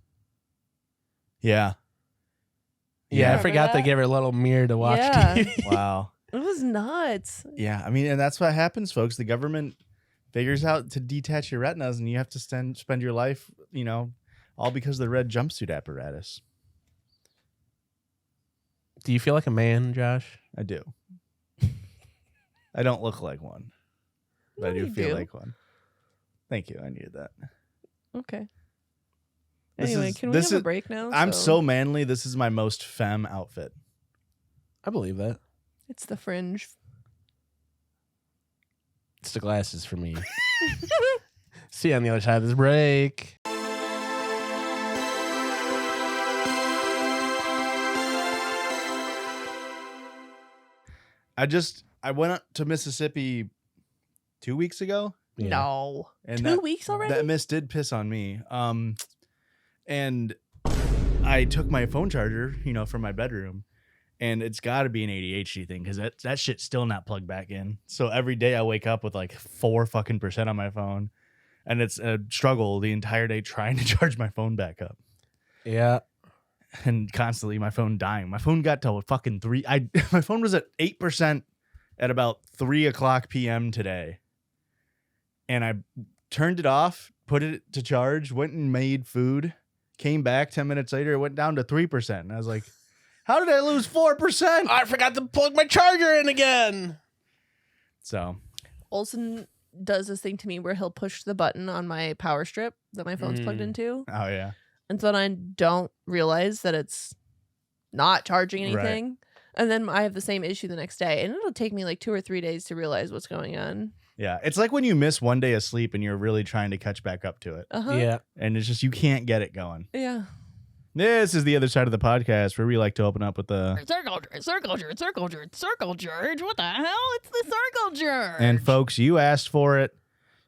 S1: Yeah.
S3: Yeah, I
S1: Yeah.
S3: forgot they
S2: that?
S3: gave her a little mirror to watch
S2: Yeah.
S3: TV.
S1: Wow.
S2: It was nuts.
S1: Yeah, I mean, and that's what happens, folks. The government figures out to detach your retinas, and you have to spend your life, all because of the red jumpsuit apparatus.
S3: Do you feel like a man, Josh?
S1: I do. I don't look like one, but I do feel like one. Thank you. I needed that.
S2: Okay.
S1: This
S2: Anyway,
S1: is-
S2: can we
S1: this
S2: have
S1: is-
S2: a break now?
S1: I'm so manly. This is my most femme outfit.
S3: I believe that.
S2: It's the fringe.
S3: It's the glasses for me. See you on the other side of this break.
S1: I went up to Mississippi 2 weeks ago.
S3: Yeah.
S2: No.
S1: And
S2: 2 weeks already?
S1: That miss did piss on me. And I took my phone charger, from my bedroom, and it's got to be an ADHD thing because that shit's still not plugged back in. So every day I wake up with like 4% on my phone, and it's a struggle the entire day trying to charge my phone back up.
S3: Yeah.
S1: And constantly my phone dying. My phone got to fucking 3. My phone was at 8% at about 3:00 p.m. today. And I turned it off, put it to charge, went and made food, came back 10 minutes later, it went down to 3%. And I was like, how did I lose 4%?
S3: I forgot to plug my charger in again.
S1: So
S2: Olson does this thing to me where he'll push the button on my power strip that my phone's plugged into.
S1: oh yeah.
S2: And so then I don't realize that it's not charging anything.
S1: Right.
S2: And then I have the same issue the next day. And it'll take me like 2 or 3 days to realize what's going on.
S1: Yeah. It's like when you miss one day of sleep and you're really trying to catch back up to it.
S2: Uh-huh.
S3: Yeah.
S1: And it's just you can't get it going.
S2: Yeah.
S1: This is the other side of the podcast where we like to open up with the
S4: Circle George. What the hell? It's the Circle George.
S1: And folks, you asked for it.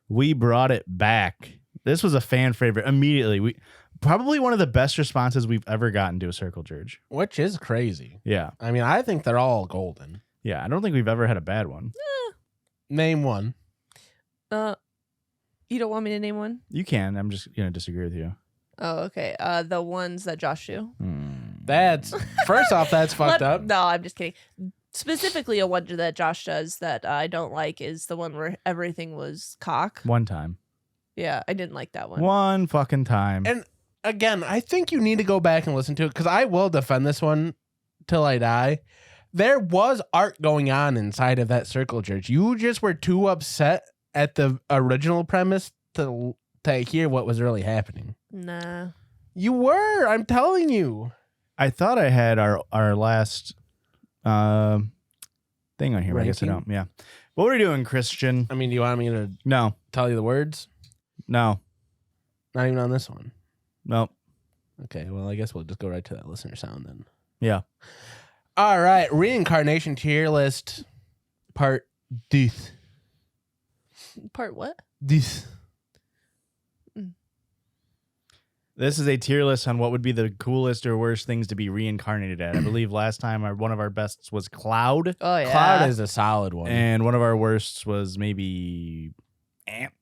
S1: We brought it back. This was a fan favorite immediately. We probably one of the best responses we've ever gotten to a Circle George.
S3: Which is crazy.
S1: Yeah.
S3: I mean, I think they're all golden.
S1: Yeah. I don't think we've ever had a bad one.
S3: Name one.
S2: You don't want me to name one?
S1: You can. I'm just going to disagree with you.
S2: Oh, okay. The ones that Josh do.
S3: That's first off, that's fucked up.
S2: No, I'm just kidding. Specifically, a one that Josh does that I don't like is the one where everything was cock.
S1: One time.
S2: Yeah, I didn't like that one.
S1: One fucking time.
S3: And again, I think you need to go back and listen to it because I will defend this one till I die. There was art going on inside of that Circle Church. You just were too upset at the original premise to hear what was really happening.
S2: Nah.
S3: You were. I'm telling you.
S1: I thought I had our last thing on here, but I guess I
S3: Ranking?
S1: don't. Yeah. What were we doing, Christian?
S3: I mean, do you want me to
S1: No.
S3: tell you the words?
S1: No.
S3: Not even on this one.
S1: No.
S3: Okay, well, I guess we'll just go right to that listener sound then.
S1: Yeah.
S3: All right, Reincarnation tier list, part this.
S2: Part what?
S3: This.
S1: This is a tier list on what would be the coolest or worst things to be reincarnated at. I believe last time one of our bests was Cloud,
S2: Oh, yeah.
S3: Cloud is a solid one.
S1: and one of our worsts was maybe Ant.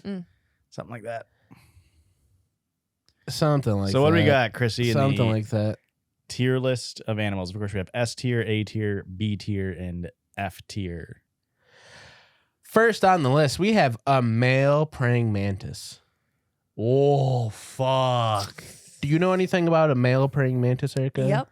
S1: Something like that.
S3: Something like that.
S1: So what do we got, Chrissy, in
S3: Something
S1: the
S3: like that.
S1: tier list of animals? Of course, we have S tier, A tier, B tier, and F tier.
S3: First on the list, we have a male praying mantis.
S1: Oh, fuck.
S3: Do you know anything about a male praying mantis, Erica?
S2: Yep.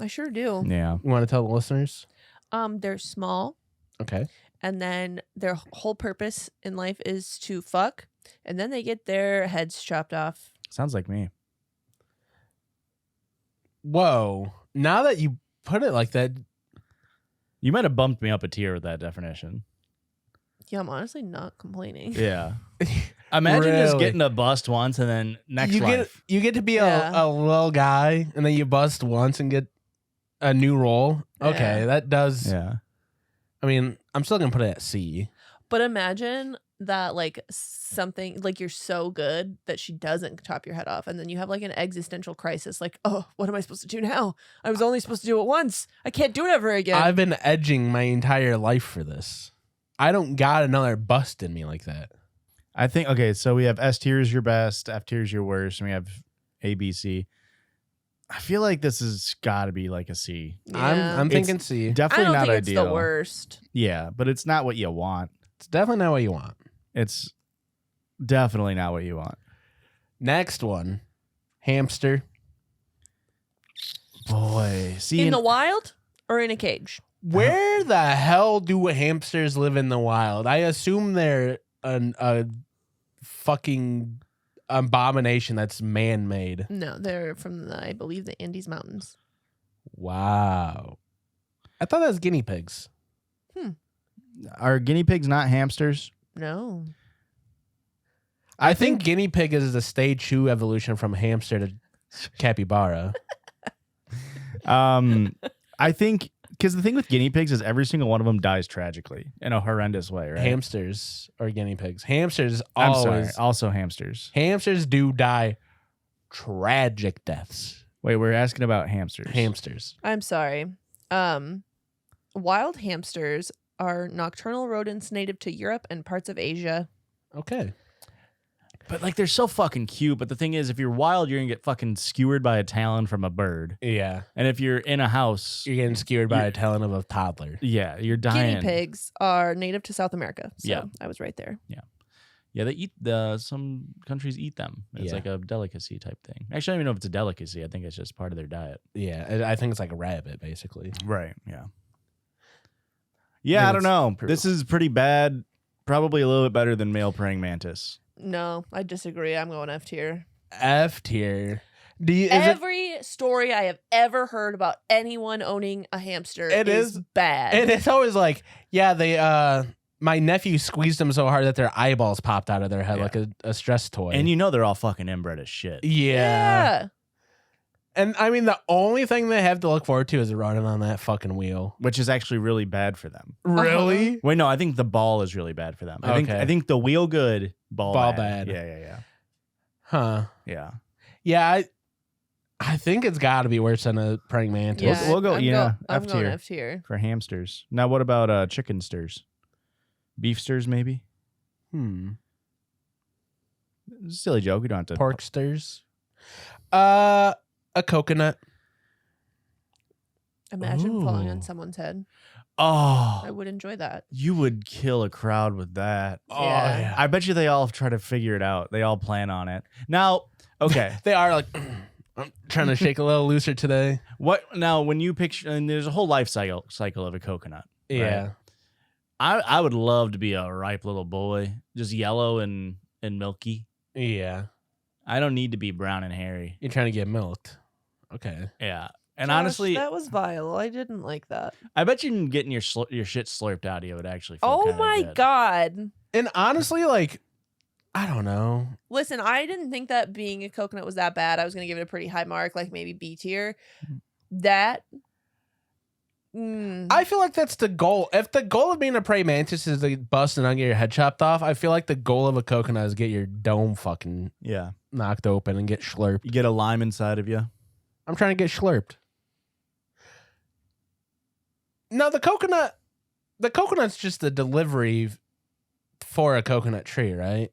S2: I sure do.
S1: Yeah.
S3: You want to tell the listeners?
S2: They're small,
S3: Okay.
S2: and then their whole purpose in life is to fuck, and then they get their heads chopped off.
S1: Sounds like me.
S3: Whoa. Now that you put it like that,
S1: You might have bumped me up a tier with that definition.
S2: Yeah, I'm honestly not complaining.
S1: Yeah. Imagine just
S3: Really?
S1: getting a bust once and then next
S3: you
S1: life.
S3: get to be
S2: Yeah.
S3: a little guy and then you bust once and get a new role. Okay,
S2: Yeah.
S3: that does.
S1: Yeah.
S3: I mean, I'm still gonna put it at C.
S2: But imagine that, like, something like you're so good that she doesn't chop your head off, and then you have like an existential crisis, like, oh, what am I supposed to do now? I was only supposed to do it once. I can't do it ever again.
S3: I've been edging my entire life for this. I don't got another bust in me like that.
S1: I think, okay, so we have S tier is your best, F tier is your worst, and we have A, B, C. I feel like this has got to be like a C.
S2: Yeah.
S3: I'm thinking C.
S2: I
S1: Definitely
S2: don't
S1: not
S2: think it's
S1: ideal.
S2: the worst.
S1: Yeah, but it's not what you want.
S3: It's definitely not what you want.
S1: It's definitely not what you want.
S3: Next one, hamster.
S1: Boy, see,
S2: In the wild or in a cage?
S3: Where the hell do hamsters live in the wild? I assume they're a fucking abomination that's man-made.
S2: No, they're from I believe the Andes Mountains.
S3: Wow. I thought that was guinea pigs.
S1: are guinea pigs not hamsters?
S2: No.
S3: I think guinea pig is the stage 2 evolution from hamster to capybara.
S1: I think because the thing with guinea pigs is every single one of them dies tragically in a horrendous way, right?
S3: Hamsters or guinea pigs. Hamsters
S1: I'm
S3: always.
S1: sorry, also hamsters.
S3: Hamsters do die tragic deaths.
S1: Wait, we're asking about hamsters.
S3: Hamsters.
S2: I'm sorry. Wild hamsters are nocturnal rodents native to Europe and parts of Asia.
S3: Okay.
S1: But like they're so fucking cute. But the thing is, if you're wild, you're gonna get fucking skewered by a talon from a bird.
S3: Yeah.
S1: And if you're in a house,
S3: You're getting skewered by a talon of a toddler.
S1: yeah, you're dying.
S2: Guinea pigs are native to South America. So
S1: Yeah.
S2: I was right there.
S1: Yeah, they eat some countries eat them. It's
S3: Yeah.
S1: like a delicacy type thing. Actually, I don't even know if it's a delicacy. I think it's just part of their diet.
S3: Yeah. I think it's like a rabbit, basically.
S1: Right. Yeah. Yeah, I don't know. This is pretty bad. Probably a little bit better than male praying mantis.
S2: No, I disagree. I'm going F tier.
S3: F tier. Is it?
S2: Every story I have ever heard about anyone owning a hamster
S3: It
S2: is
S3: is-
S2: bad.
S3: And it's always like, yeah, they my nephew squeezed them so hard that their eyeballs popped out of their head
S1: Yeah.
S3: like a stress toy.
S1: And you know they're all fucking inbred as shit.
S3: yeah. And I mean, the only thing they have to look forward to is running on that fucking wheel.
S1: Which is actually really bad for them.
S3: Really?
S1: Wait, no, I think the ball is really bad for them.
S3: Okay.
S1: I think the wheel good, ball
S3: bad.
S1: Yeah.
S3: Huh.
S1: Yeah.
S3: Yeah, I think it's got to be worse than a praying mantis.
S2: Yeah,
S1: We'll go,
S2: I'm
S1: yeah,
S2: I'm
S1: F
S2: going
S1: tier.
S2: F tier.
S1: For hamsters. Now, what about chicken sters? Beef sters, maybe? Silly joke. We don't have to.
S3: Pork stirs. A coconut.
S2: Imagine falling on
S1: Ooh.
S2: someone's head.
S1: Oh,
S2: I would enjoy that.
S1: you would kill a crowd with that.
S3: Oh,
S2: Yeah.
S1: I bet you they all try to figure it out. They all plan on it. Now, okay.
S3: They are like, I'm trying to shake a little looser today.
S1: What now when you picture and there's a whole life cycle of a coconut.
S3: Yeah.
S1: I would love to be a ripe little boy, just yellow and milky.
S3: Yeah.
S1: I don't need to be brown and hairy.
S3: You're trying to get milked. Okay.
S1: Yeah. And
S2: Josh,
S1: honestly,
S2: that was vile. I didn't like that.
S1: I bet you can getting your shit slurped out of you would actually feel
S2: Oh
S1: kinda
S2: my
S1: good.
S2: god.
S3: And honestly, like, I don't know.
S2: Listen, I didn't think that being a coconut was that bad. I was going to give it a pretty high mark, like maybe B tier. That.
S3: I feel like that's the goal. If the goal of being a praying mantis is to bust and not get your head chopped off, I feel like the goal of a coconut is get your dome fucking
S1: Yeah.
S3: knocked open and get slurped.
S1: You get a lime inside of you.
S3: I'm trying to get slurped. No, the coconut's just the delivery for a coconut tree, right?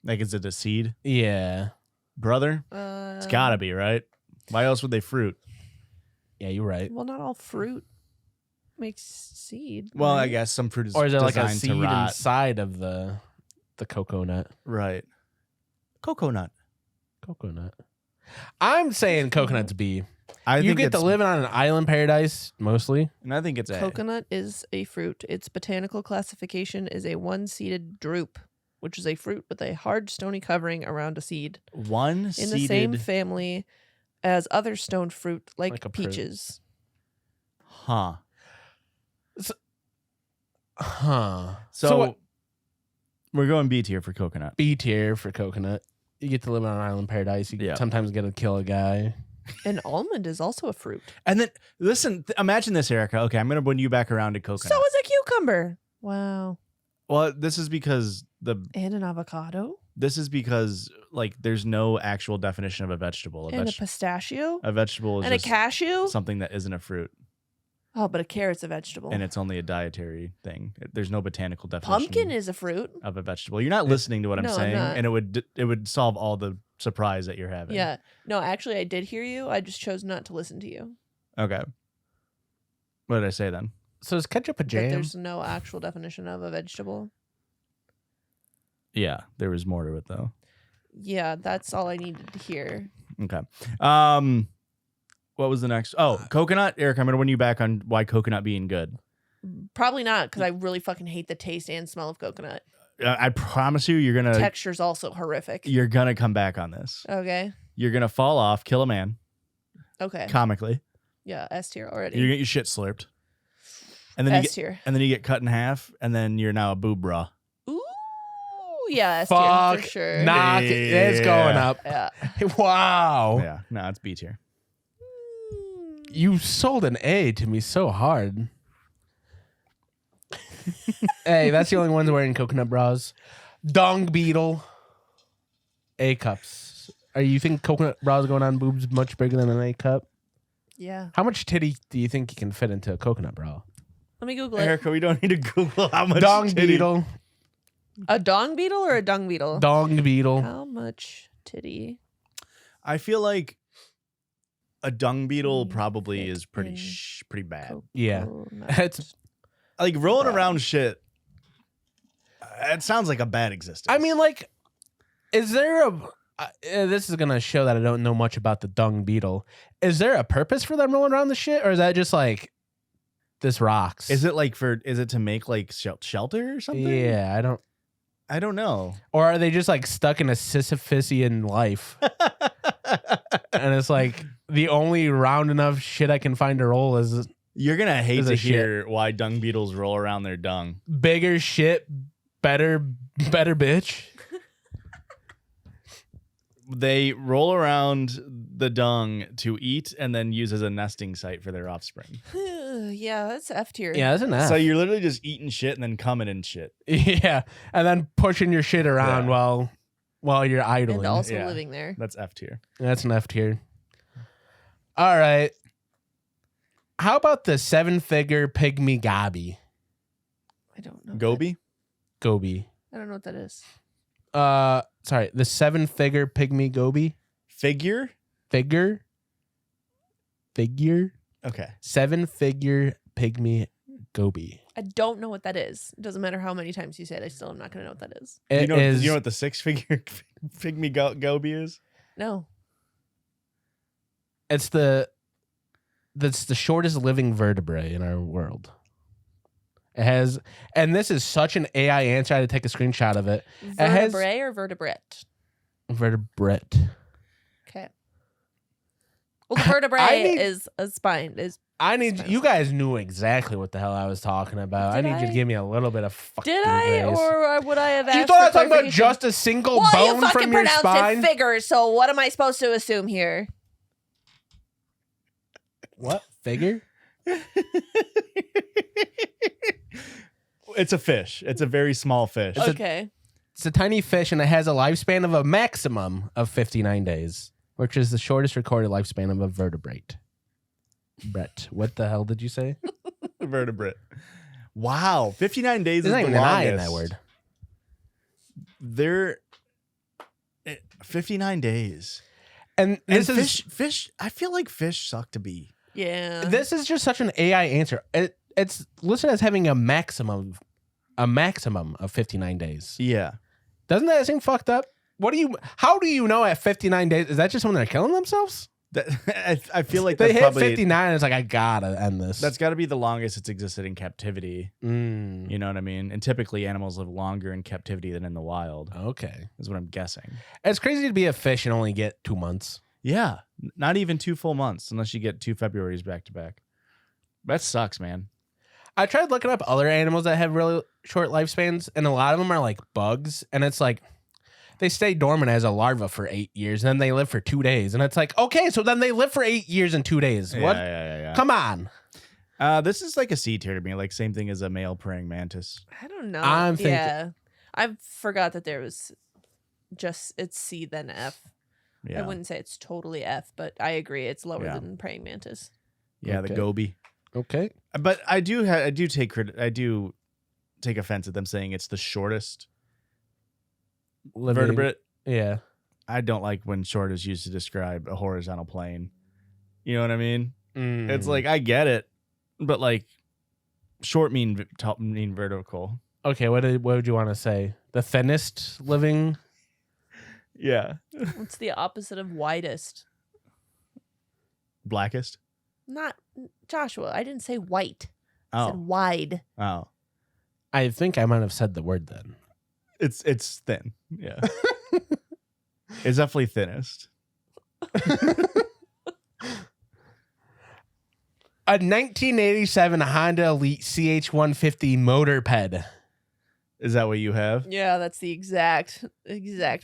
S1: Like, is it a seed?
S3: Yeah.
S1: Brother? It's gotta be, right? Why else would they fruit?
S3: Yeah, you're right.
S2: Well, not all fruit makes seed.
S1: Well, I
S2: right?
S1: guess some fruit is
S3: Or is there like a
S1: designed
S3: seed
S1: to rot.
S3: inside of the coconut?
S1: Right. Coconut.
S3: Coconut. I'm saying coconut's B.
S1: I
S3: You
S1: think
S3: get to
S1: it's-
S3: live on an island paradise mostly.
S1: And I think it's A.
S2: Coconut is a fruit. Its botanical classification is a one-seeded drupe, which is a fruit with a hard, stony covering around a seed.
S1: One
S2: In
S1: seeded.
S2: the same family as other stone fruit like
S3: Like a prude.
S2: peaches.
S1: Huh.
S3: Huh.
S1: So,
S3: what-
S1: we're going B tier for coconut.
S3: B tier for coconut. You get to live on an island paradise. You
S1: Yeah.
S3: sometimes get to kill a guy.
S2: An almond is also a fruit.
S1: And then listen, imagine this, Erica. Okay, I'm gonna bring you back around to coconut.
S2: So is a cucumber. Wow.
S1: Well, this is because
S2: And an avocado.
S1: like there's no actual definition of a vegetable.
S2: And a pistachio.
S1: A vegetable is
S2: And a
S1: just
S2: cashew.
S1: something that isn't a fruit,
S2: Oh, but a carrot's a vegetable.
S1: and it's only a dietary thing. There's no botanical definition
S2: Pumpkin is a fruit.
S1: of a vegetable. You're not listening to what I'm
S2: No, I'm
S1: saying,
S2: not.
S1: and it would solve all the surprise that you're having.
S2: Yeah. No, actually, I did hear you. I just chose not to listen to you.
S1: Okay. What did I say then?
S3: So is ketchup a
S2: That
S3: jam?
S2: there's no actual definition of a vegetable.
S1: Yeah, there was more to it though.
S2: Yeah, that's all I needed to hear.
S1: Okay. What was the next? Oh, coconut. Eric, I'm gonna win you back on why coconut being good.
S2: Probably not, because I really fucking hate the taste and smell of coconut.
S1: I promise you, you're gonna
S2: Texture's also horrific.
S1: you're gonna come back on this.
S2: Okay.
S1: You're gonna fall off, kill a man,
S2: Okay.
S1: comically.
S2: Yeah, S tier already.
S1: You get your shit slurped, and then
S2: S tier.
S1: you get cut in half, and then you're now a boob bra.
S2: Ooh, yeah, S tier
S3: Fuck.
S2: for sure.
S3: Knock. It's going up.
S2: Yeah.
S3: Wow.
S1: Yeah, no, it's B tier.
S3: You sold an A to me so hard. Hey, that's the only ones wearing coconut bras. Dung beetle. A cups. Are you think coconut bras going on boobs much bigger than an A cup?
S2: Yeah.
S3: How much titty do you think you can fit into a coconut bra?
S2: Let me Google it.
S1: Erica, we don't need to Google how much
S3: Dung
S1: titty-
S3: beetle.
S2: A dong beetle or a dung beetle?
S3: Dung beetle.
S2: How much titty?
S1: I feel like a dung beetle
S2: Mm,
S1: probably
S2: fit
S1: is pretty
S2: in
S1: pretty bad.
S3: Yeah.
S2: Coconut.
S3: It's.
S1: Like rolling
S2: Bra.
S1: around shit. It sounds like a bad existence.
S3: I mean, like, is there a? This is gonna show that I don't know much about the dung beetle. Is there a purpose for them rolling around the shit, or is that just like this rocks?
S1: is it like is it to make like shelter or something?
S3: Yeah,
S1: I don't know.
S3: Or are they just like stuck in a Sisyphusian life? And it's like the only round enough shit I can find to roll is
S1: You're gonna hate
S3: Is
S1: to
S3: a
S1: hear why dung beetles roll around their dung.
S3: bigger shit, better bitch.
S1: They roll around the dung to eat and then use as a nesting site for their offspring.
S2: Yeah, that's F tier.
S3: Yeah, that's enough.
S1: So you're literally just eating shit and then coming in shit.
S3: Yeah, and then pushing your shit around
S1: Yeah.
S3: while you're idling.
S2: And also
S1: Yeah.
S2: living there.
S1: That's F tier.
S3: That's an F tier. All right. How about the 7-figure pygmy gobby?
S2: I don't know.
S1: Goby?
S3: Goby.
S2: I don't know what that is.
S3: Sorry, the 7-figure pygmy goby
S1: Figure?
S3: figure.
S1: Okay.
S3: 7-figure pygmy goby.
S2: I don't know what that is. It doesn't matter how many times you say it. I still am not going to know what that is.
S1: Do you
S3: It
S1: know,
S3: is.
S1: do you know what the 6-figure pygmy goby is?
S2: No.
S3: It's that's the shortest living vertebrae in our world. It has, and this is such an AI answer. I had to take a screenshot of it. has-
S2: Vertebrae or vertebrate?
S3: Vertebrate.
S2: Okay. Well, the vertebrae
S3: I need-
S2: is a spine.
S3: I need
S2: Spinal
S3: you
S2: cord.
S3: guys knew exactly what the hell I was talking about.
S2: Did
S3: I need you
S2: I?
S3: to give me a little bit of fucking
S2: Did I,
S3: grace.
S2: or would I have asked?
S3: You thought I was
S2: for
S3: talking about
S2: clarification?
S3: just a single
S2: Well, you
S3: bone
S2: fucking
S3: from your
S2: pronounced
S3: spine?
S2: it figures. So what am I supposed to assume here?
S3: What figure?
S1: It's a fish. It's a very small fish.
S2: Okay.
S3: It's a tiny fish, and it has a lifespan of a maximum of 59 days, which is the shortest recorded lifespan of a vertebrate. Brett, what the hell did you say?
S1: Vertebrate. Wow. 59 days
S3: There's
S1: is
S3: not
S1: the
S3: even an I
S1: longest.
S3: in that word.
S1: They're 59 days.
S3: And
S1: And
S3: this is
S1: fish. I feel like fish suck to be.
S2: Yeah.
S3: this is just such an AI answer. It's listed as having a maximum of 59 days.
S1: Yeah.
S3: Doesn't that seem fucked up? How do you know at 59 days? Is that just when they're killing themselves?
S1: That, I feel like
S3: They
S1: that's
S3: hit
S1: probably
S3: 59 and it's like, I gotta end this.
S1: that's got to be the longest it's existed in captivity.
S3: Mm,
S1: You know what I mean? And typically animals live longer in captivity than in the wild.
S3: okay.
S1: Is what I'm guessing.
S3: It's crazy to be a fish and only get 2 months.
S1: Yeah. Not even 2 full months unless you get 2 Februarys back to back. That sucks, man.
S3: I tried looking up other animals that have really short lifespans, and a lot of them are like bugs, and it's like they stay dormant as a larva for 8 years, and then they live for 2 days, and it's like, okay, so then they live for 8 years and 2 days. What?
S1: Yeah.
S3: Come on.
S1: This is like a C tier to me, like same thing as a male praying mantis.
S2: I don't know.
S3: I'm thinking-
S2: Yeah. I forgot that there was just it's C then F.
S1: Yeah.
S2: I wouldn't say it's totally F, but I agree it's lower
S1: Yeah.
S2: than praying mantis.
S1: Yeah, the
S3: Okay.
S1: goby.
S3: Okay.
S1: But I do take offense at them saying it's the shortest
S3: Living-
S1: vertebrate.
S3: Yeah.
S1: I don't like when short is used to describe a horizontal plane. You know what I mean? It's like, I get it, but like short mean vertical.
S3: Okay, what would you want to say? The thinnest living?
S1: Yeah.
S2: What's the opposite of widest?
S1: Blackest?
S2: Not Joshua. I didn't say white. I said
S1: Oh.
S2: wide.
S1: Oh.
S3: I think I might have said the word then.
S1: It's thin. Yeah. It's definitely thinnest.
S3: A 1987 Honda Elite CH150 motorped.
S1: Is that what you have?
S2: Yeah, that's the exact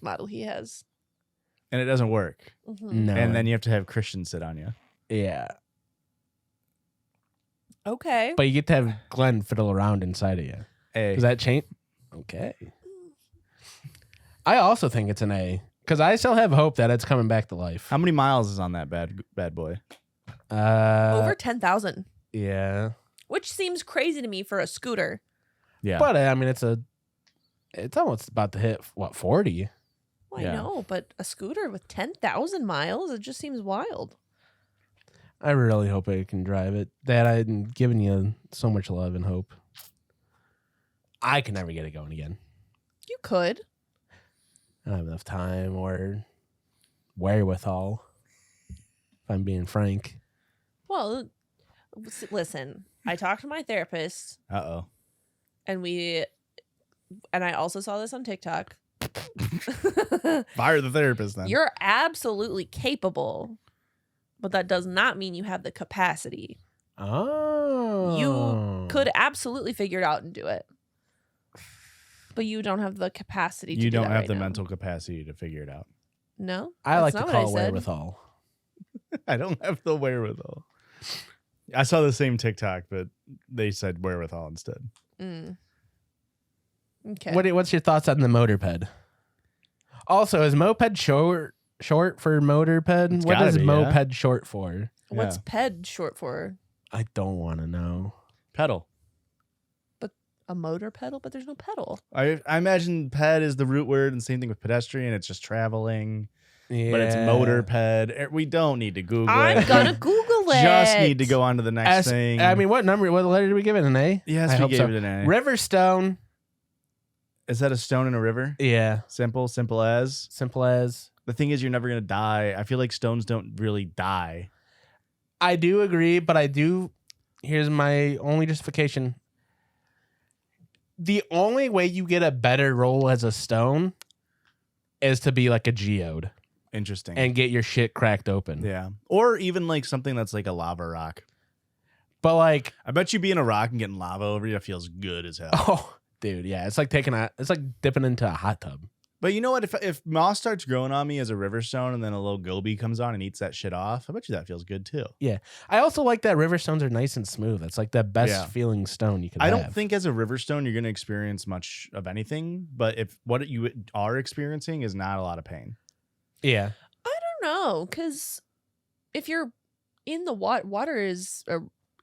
S2: model he has. Mm-hmm.
S1: And it doesn't work.
S3: No.
S1: And then you have to have Christian sit on you.
S3: Yeah.
S2: Okay.
S3: But you get to have Glenn fiddle around inside of you.
S1: A.
S3: Does that change? Okay. I also think it's an A because I still have hope that it's coming back to life.
S1: How many miles is on that bad boy?
S2: Over 10,000,
S3: Yeah.
S2: which seems crazy to me for a scooter.
S1: Yeah.
S3: But I mean, it's almost about to hit, what, 40?
S2: Well,
S1: Yeah.
S2: I know, but a scooter with 10,000 miles, it just seems wild.
S3: I really hope I can drive it. Dad, I'm giving you so much love and hope. I can never get it going again.
S2: You could.
S3: I don't have enough time or wherewithal, if I'm being frank.
S2: Well, listen, I talked to my therapist,
S1: Uh-oh.
S2: and I also saw this on TikTok.
S1: Fire the therapist then.
S2: You're absolutely capable, but that does not mean you have the capacity.
S3: Oh.
S2: You could absolutely figure it out and do it, but you don't have the capacity to
S1: You
S2: do
S1: don't
S2: that
S1: have
S2: right
S1: the
S2: now.
S1: mental capacity to figure it out.
S2: No?
S3: I like
S2: That's
S3: to
S2: not what
S3: call
S2: I said.
S3: wherewithal.
S1: I don't have the wherewithal. I saw the same TikTok, but they said wherewithal instead.
S2: Mm. Okay.
S3: What's your thoughts on the motorped? Also, is moped short for motorped?
S1: It's
S3: What
S1: gotta
S3: is
S1: be, yeah.
S3: moped short for?
S2: What's
S1: Yeah.
S2: PED short for?
S3: I don't want to know.
S1: Pedal.
S2: A motor pedal? But there's no pedal.
S1: I imagine ped is the root word, and same thing with pedestrian. It's just traveling,
S3: Yeah.
S1: but it's motor ped. We don't need to Google
S2: I'm
S1: it.
S2: gonna Google it.
S1: Just need to go on to the next thing.
S3: I mean, what letter did we give it? An A?
S1: yes,
S3: I
S1: we
S3: hope
S1: gave
S3: so.
S1: it an A.
S3: Riverstone.
S1: Is that a stone in a river?
S3: Yeah.
S1: Simple as.
S3: Simple as.
S1: The thing is, you're never gonna die. I feel like stones don't really die.
S3: I do agree, but here's my only justification. The only way you get a better roll as a stone is to be like a geode
S1: Interesting.
S3: and get your shit cracked open.
S1: yeah, or even like something that's like a lava rock.
S3: But like,
S1: I bet you being a rock and getting lava over you feels good as hell.
S3: oh, dude, yeah, it's like it's like dipping into a hot tub.
S1: But you know what? If moss starts growing on me as a river stone and then a little goby comes on and eats that shit off, I bet you that feels good too.
S3: I also like that river stones are nice and smooth. It's like the best
S1: Yeah.
S3: feeling stone you can
S1: I
S3: have.
S1: don't think as a river stone you're going to experience much of anything, but if what you are experiencing is not a lot of pain.
S3: Yeah.
S2: I don't know, because if you're in the water is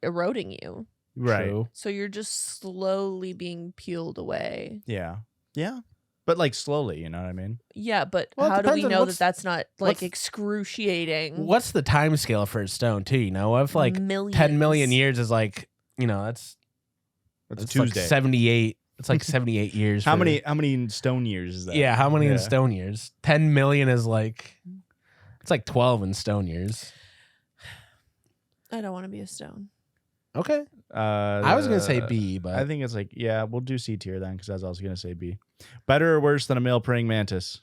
S2: eroding you,
S1: Right.
S3: True.
S2: so you're just slowly being peeled away.
S1: Yeah. Yeah. But like slowly, you know what I mean?
S2: Yeah, but
S3: Well, it
S2: how do we
S3: depends on
S2: know
S3: what's-
S2: that that's not like
S3: what's-
S2: excruciating?
S3: What's the time scale for a stone too? You know, if like
S2: Millions.
S3: 10 million years is like, that's
S1: It's
S3: Tuesday. Like 78. It's like 78 years.
S1: How
S3: for-
S1: many stone years is that?
S3: Yeah, how many in
S1: Yeah.
S3: stone years? 10 million is like, it's like 12 in stone years.
S2: I don't want to be a stone.
S3: Okay. I was gonna say B, but
S1: I think it's like, yeah, we'll do C tier then because I was also going to say B. Better or worse than a male praying mantis?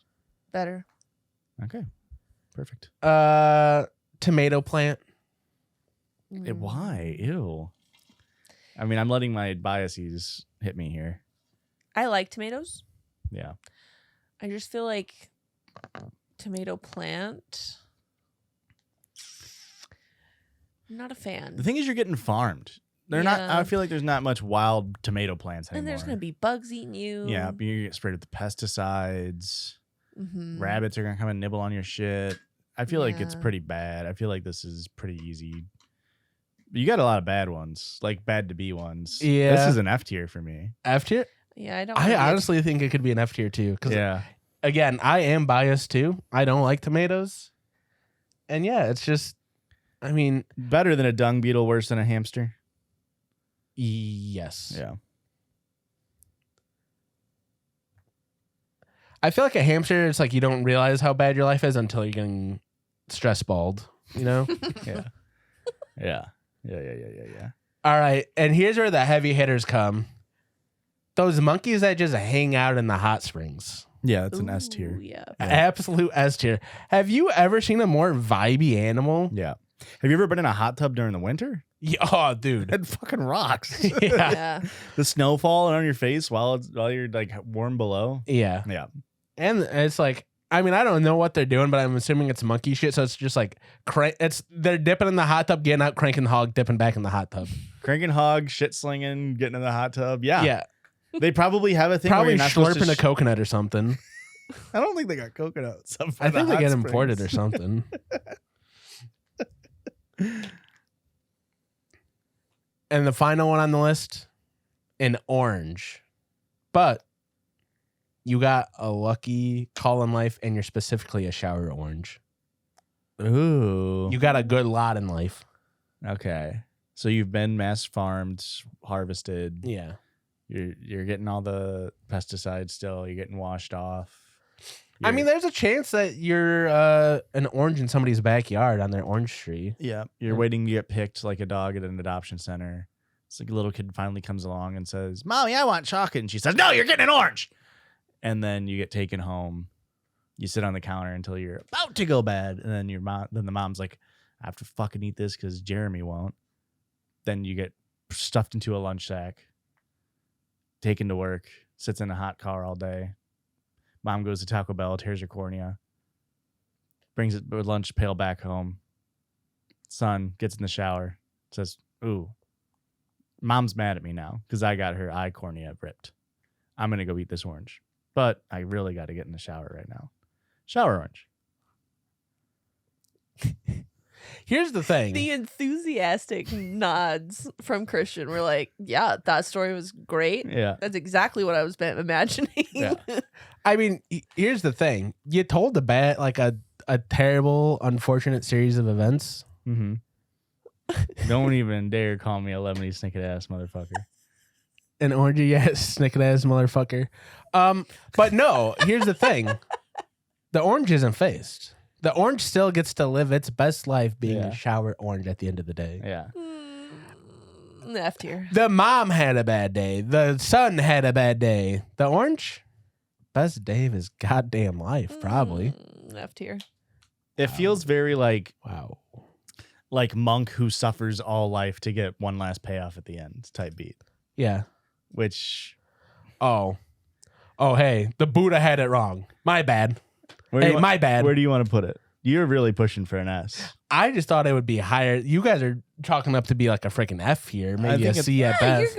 S2: Better.
S1: Okay. Perfect.
S3: tomato plant.
S1: Why? Ew. I mean, I'm letting my biases hit me here.
S2: I like tomatoes.
S1: Yeah.
S2: I just feel like tomato plant. I'm not a fan.
S1: The thing is, you're getting farmed. They're not.
S2: Yeah.
S1: I feel like there's not much wild tomato plants anymore.
S2: And there's going to be bugs eating you.
S1: Yeah, but you get sprayed with the pesticides.
S2: Mm-hmm.
S1: Rabbits are gonna come and nibble on your shit. I feel like it's
S2: Yeah.
S1: pretty bad. I feel like this is pretty easy. You got a lot of bad ones, like bad to be ones.
S3: Yeah.
S1: This is an F tier for me.
S3: F tier.
S2: Yeah, I don't.
S3: I honestly think it could be an F tier too. Because
S1: Yeah.
S3: again, I am biased too. I don't like tomatoes. And yeah, it's just, I mean,
S1: Better than a dung beetle, worse than a hamster.
S3: yes.
S1: Yeah.
S3: I feel like a hamster, it's like you don't realize how bad your life is until you're getting stress balled, you know?
S1: Yeah. Yeah. Yeah.
S3: All right. And here's where the heavy hitters come. Those monkeys that just hang out in the hot springs.
S1: Yeah, it's an S tier.
S2: Yeah.
S3: Absolute S tier. Have you ever seen a more vibey animal?
S1: Yeah. Have you ever been in a hot tub during the winter?
S3: Yeah, oh, dude.
S1: It fucking rocks.
S3: Yeah.
S2: Yeah.
S1: The snow falling on your face while you're like warm below.
S3: Yeah.
S1: Yeah.
S3: And it's like, I mean, I don't know what they're doing, but I'm assuming it's monkey shit. So it's just like, they're dipping in the hot tub, getting out, cranking the hog, dipping back in the hot tub.
S1: Cranking hog, shit slinging, getting in the hot tub. Yeah.
S3: Yeah.
S1: They probably have a thing
S3: Probably
S1: where you're not supposed
S3: slurping
S1: to
S3: a coconut or something.
S1: I don't think they got coconuts.
S3: I think they get imported or something. And the final one on the list, an orange. But you got a lucky call in life and you're specifically a shower orange.
S1: Ooh.
S3: You got a good lot in life.
S1: Okay. So you've been mass farmed, harvested.
S3: Yeah.
S1: You're getting all the pesticides still. You're getting washed off.
S3: I mean, there's a chance that you're an orange in somebody's backyard on their orange tree.
S1: yeah. You're waiting to get picked like a dog at an adoption center. It's like a little kid finally comes along and says, "Mommy, I want chocolate." And she says, "No, you're getting an orange." And then you get taken home. You sit on the counter until you're about to go bad. And then the mom's like, "I have to fucking eat this because Jeremy won't." Then you get stuffed into a lunch sack, taken to work, sits in a hot car all day. Mom goes to Taco Bell, tears her cornea, brings it with lunch pail back home. Son gets in the shower, says, "Ooh, Mom's mad at me now because I got her eye cornea ripped. I'm going to go eat this orange. But I really got to get in the shower right now." Shower orange.
S3: Here's the thing.
S2: The enthusiastic nods from Christian were like, yeah, that story was great.
S1: Yeah.
S2: That's exactly what I was imagining.
S1: Yeah.
S3: I mean, here's the thing. You told a terrible, unfortunate series of events.
S1: Mm-hmm. Don't even dare call me a lemony snicket ass motherfucker.
S3: An orangey ass, snicket ass motherfucker. But no, here's the thing. The orange isn't faced. The orange still gets to live its best life being a shower orange at the end of the day.
S1: Yeah.
S2: F tier.
S3: The mom had a bad day. The son had a bad day. The orange, best day of his goddamn life, probably.
S2: F tier.
S1: It feels very like monk who suffers all life to get one last payoff at the end type beat.
S3: Yeah.
S1: Which,
S3: Oh, hey, the Buddha had it wrong. My bad. My bad.
S1: Where do you want to put it? You're really pushing for an S.
S3: I just thought it would be higher. You guys are chalking up to be like a freaking F here, maybe a
S1: think
S3: C at best.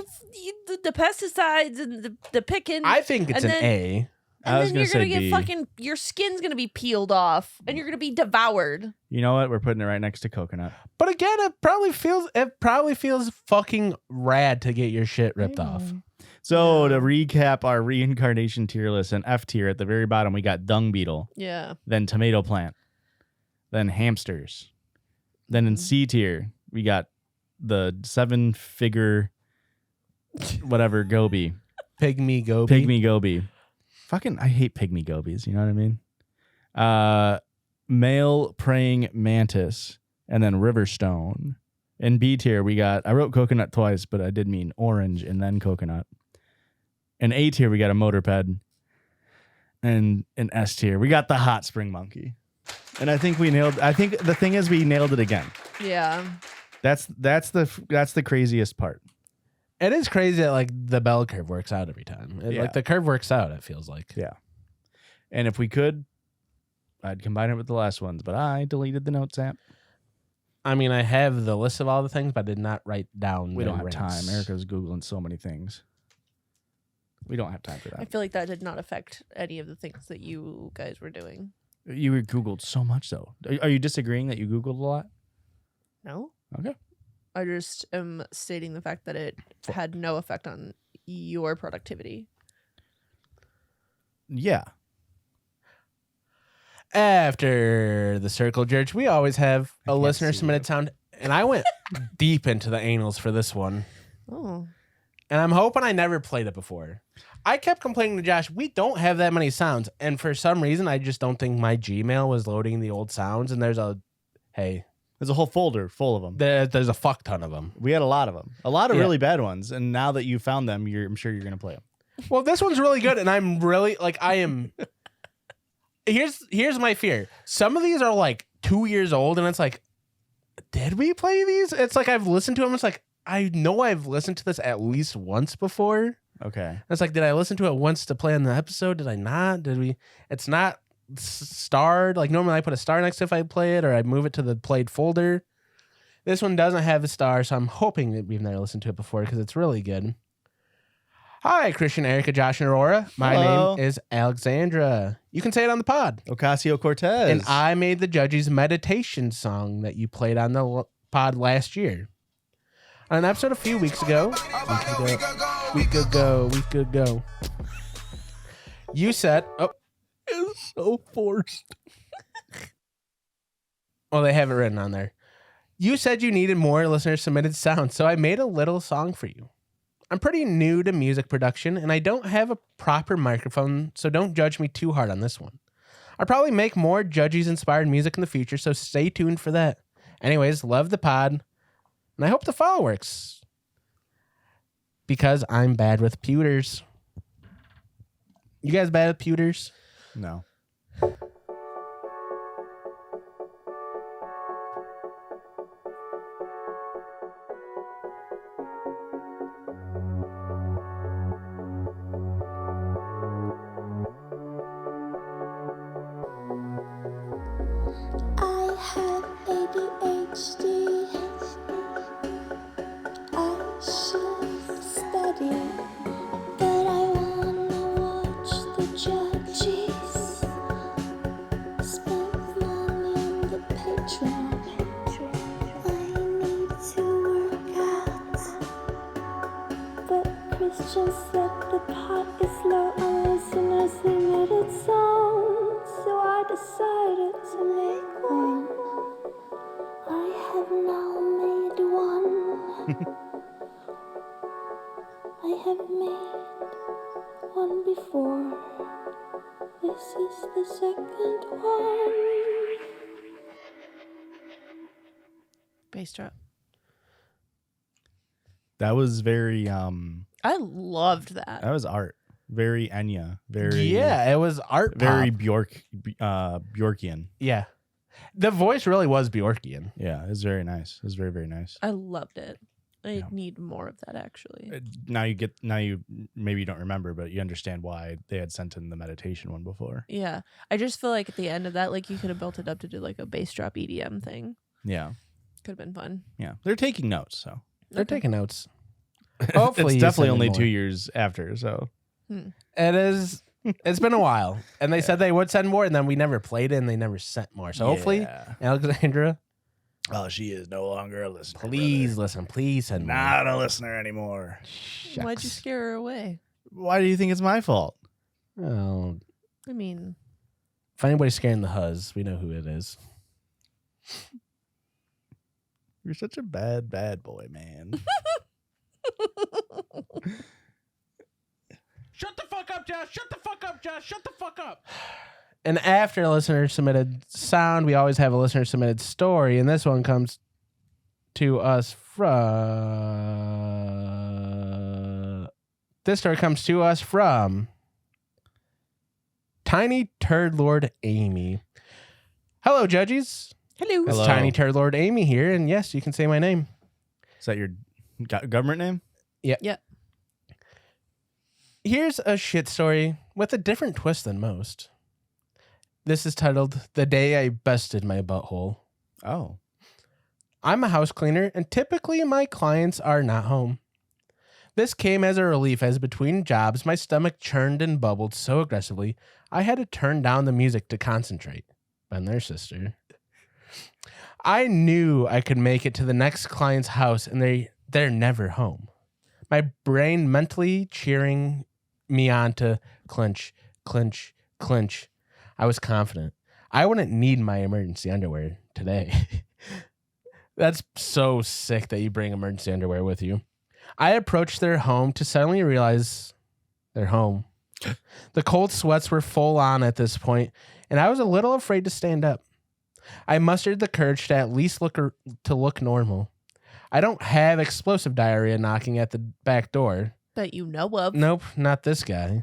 S2: The pesticides and the picking.
S3: I think it's
S2: and
S3: an
S2: then-
S3: A.
S1: I was
S2: then
S1: gonna
S2: you're gonna
S1: say
S2: get
S1: B.
S2: fucking, your skin's gonna be peeled off and you're gonna be devoured.
S1: You know what? We're putting it right next to coconut.
S3: But again, it probably feels fucking rad to get your shit ripped off.
S1: So to recap our reincarnation tier list, in F tier at the very bottom, we got dung beetle,
S2: Yeah.
S1: then tomato plant, then hamsters. Then in C tier, we got the 7-figure whatever goby.
S3: Pygmy goby.
S1: Pygmy goby. Fucking, I hate pygmy gobies. You know what I mean? Male praying mantis, and then riverstone. In B tier, we got, I wrote coconut twice, but I did mean orange and then coconut. In A tier, we got a motorped. And in S tier, we got the hot spring monkey. And I think the thing is we nailed it again.
S2: Yeah.
S1: That's the craziest part.
S3: It is crazy that like the bell curve works out every time.
S1: Yeah.
S3: Like the curve works out, it feels like.
S1: Yeah. And if we could, I'd combine it with the last ones, but I deleted the notes app.
S3: I mean, I have the list of all the things, but I did not write down.
S1: We
S3: their
S1: don't have
S3: ranks.
S1: time. Erica's Googling so many things. We don't have time for
S2: I
S1: that.
S2: feel like that did not affect any of the things that you guys were doing.
S1: You were Googled so much, though. Are you disagreeing that you Googled a lot?
S2: No?
S1: Okay.
S2: I just am stating the fact that it had no effect on your productivity.
S1: Yeah.
S3: After the circle jerk, we always have a
S1: can't
S3: listener
S1: see
S3: submitted
S1: it.
S3: sound, and I went deep into the anals for this one.
S2: Oh.
S3: And I'm hoping I never played it before. I kept complaining to Josh, we don't have that many sounds. And for some reason, I just don't think my Gmail was loading the old sounds. And there's a
S1: whole folder full of them.
S3: there's a fuck ton of them.
S1: We had a lot of them, a lot of
S3: Yeah.
S1: really bad ones. And now that you found them, I'm sure you're going to play them.
S3: Well, this one's really good. And I'm really like, I am. Here's my fear. Some of these are like 2 years old. And it's like, did we play these? It's like I've listened to them. It's like, I know I've listened to this at least once before.
S1: Okay.
S3: It's like, did I listen to it once to play on the episode? Did I not? Did we? It's not starred. Like normally I put a star next to if I play it or I move it to the played folder. This one doesn't have a star, so I'm hoping that we've never listened to it before because it's really good. Hi, Christian, Erica, Josh, and Aurora. My
S1: Hello.
S3: name is Alexandra. You can say it on the pod.
S1: Ocasio-Cortez.
S3: And I made the Judgies meditation song that you played on the pod last year. On an episode a few weeks ago, week ago, you said,
S1: It's so forced.
S3: well, they have it written on there. You said you needed more listener submitted sounds, so I made a little song for you. I'm pretty new to music production, and I don't have a proper microphone, so don't judge me too hard on this one. I'll probably make more Judgies-inspired music in the future, so stay tuned for that. Anyways, love the pod, and I hope the follow works. Because I'm bad with pewters. You guys bad with pewters?
S1: No.
S5: I have ADHD. I should study, but I wanna watch the Judgies. Spend money on the Patreon. I need to work out, but Christian said the pot is low on listeners submitted songs, so I decided to make one. I have now made one. I have made one before. This is the second one.
S2: Bass drop.
S1: That was very,
S2: I loved that.
S1: that was art. Very Enya. Very,
S3: Yeah, it was art
S1: very
S3: pop.
S1: Bjorkian.
S3: Yeah. The voice really was Bjorkian.
S1: Yeah, it was very nice. It was very, very nice.
S2: I loved it. I
S1: Yeah.
S2: need more of that actually.
S1: Now you maybe you don't remember, but you understand why they had sent in the meditation one before.
S2: Yeah. I just feel like at the end of that, like you could have built it up to do like a bass drop EDM thing.
S1: Yeah.
S2: Could have been fun.
S1: Yeah. They're taking notes, so.
S3: They're
S2: Okay.
S3: taking notes. Hopefully
S1: it's
S3: you
S1: definitely
S3: send in
S1: only
S3: more.
S1: 2 years after, so.
S3: It is. It's been a while, and they said they would send more, and then we never played it, and they never sent more. So hopefully,
S1: Yeah.
S3: Alexandra,
S1: Oh, she is no longer a listener.
S3: please listen. Please send more.
S1: Not a listener anymore.
S2: Why'd you
S3: Shucks.
S2: scare her away?
S1: Why do you think it's my fault?
S3: Oh,
S2: I mean,
S3: if anybody's scaring the huzz, we know who it is.
S1: You're such a bad, bad boy, man.
S3: Shut the fuck up, Josh. Shut the fuck up, Josh. Shut the fuck up. And after a listener submitted sound, we always have a listener submitted story, and this one comes to us from. This story comes to us from Tiny Turd Lord Amy. Hello, Judgies.
S2: hello.
S3: It's
S1: Hello.
S3: Tiny Turd Lord Amy here, and yes, you can say my name.
S1: Is that your government name?
S2: Yeah.
S3: Here's a shit story with a different twist than most. This is titled The Day I Bested My Butthole.
S1: Oh.
S3: I'm a house cleaner, and typically my clients are not home. This came as a relief as between jobs, my stomach churned and bubbled so aggressively, I had to turn down the music to concentrate. Been there, sister. I knew I could make it to the next client's house, and they're never home. My brain mentally cheering me on to clinch, clinch, clinch. I was confident. I wouldn't need my emergency underwear today. That's so sick that you bring emergency underwear with you. I approached their home to suddenly realize they're home. The cold sweats were full on at this point, and I was a little afraid to stand up. I mustered the courage to at least look normal. I don't have explosive diarrhea knocking at the back door.
S2: That you know of.
S3: Nope, not this guy.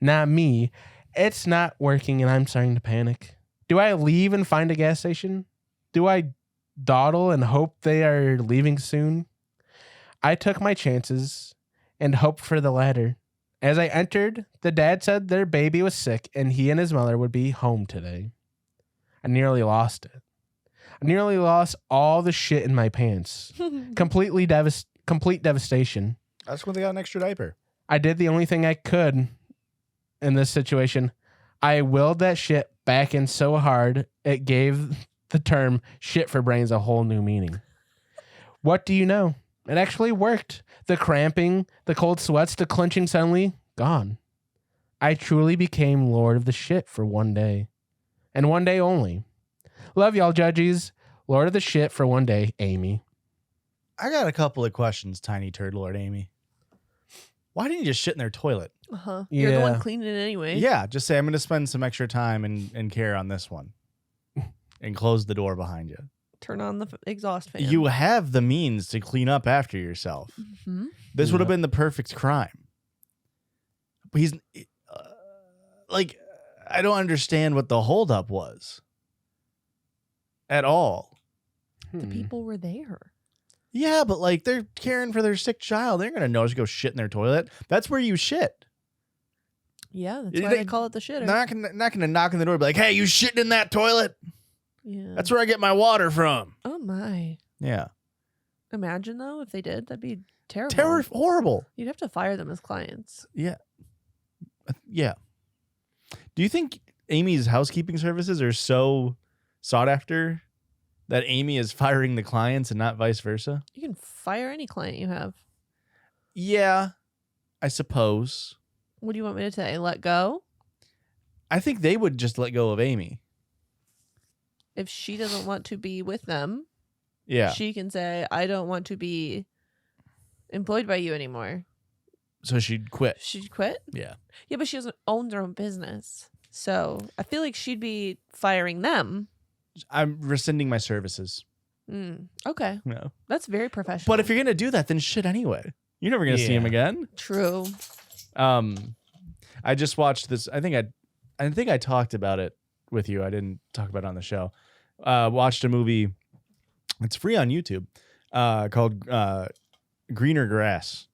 S3: Not me. It's not working, and I'm starting to panic. Do I leave and find a gas station? Do I dawdle and hope they are leaving soon? I took my chances and hoped for the latter. As I entered, the dad said their baby was sick and he and his mother would be home today. I nearly lost it. I nearly lost all the shit in my pants. Complete devastation.
S1: That's when they got an extra diaper.
S3: I did the only thing I could in this situation. I willed that shit back in so hard it gave the term shit for brains a whole new meaning. What do you know? It actually worked. The cramping, the cold sweats, the clenching suddenly gone. I truly became Lord of the shit for one day. And one day only. Love y'all, Judgies. Lord of the shit for one day, Amy.
S1: I got a couple of questions, Tiny Turd Lord Amy. Why didn't you just shit in their toilet?
S2: You're the one
S3: Yeah.
S2: cleaning it anyway.
S1: Yeah, just say, I'm going to spend some extra time and care on this one. And close the door behind you.
S2: Turn on the exhaust fan.
S1: You have the means to clean up after yourself.
S2: Mm-hmm.
S1: This would have been the perfect crime. But he's like, I don't understand what the holdup was at all.
S2: The people were there.
S1: Yeah, but like they're caring for their sick child. They're gonna notice go shit in their toilet. That's where you shit.
S2: Yeah, that's why they call it the shitter.
S1: Not gonna knock on the door and be like, hey, you shitting in that toilet?
S2: Yeah.
S1: That's where I get my water from.
S2: Oh my.
S1: Yeah.
S2: Imagine though if they did, that'd be terrible.
S1: Horrible.
S2: You'd have to fire them as clients.
S1: Yeah. Yeah. Do you think Amy's housekeeping services are so sought after that Amy is firing the clients and not vice versa?
S2: You can fire any client you have.
S1: Yeah, I suppose.
S2: What do you want me to say? Let go?
S1: I think they would just let go of Amy.
S2: If she doesn't want to be with them,
S1: Yeah.
S2: she can say, I don't want to be employed by you anymore.
S1: So she'd quit.
S2: She'd quit?
S1: Yeah.
S2: Yeah, but she doesn't own her own business. So I feel like she'd be firing them.
S1: I'm rescinding my services.
S2: Okay.
S1: No.
S2: That's very professional.
S1: But if you're going to do that, then shit anyway. You're never going to see him again.
S2: True.
S1: I just watched this. I think I talked about it with you. I didn't talk about it on the show. Watched a movie. It's free on YouTube. Called Greener Grass.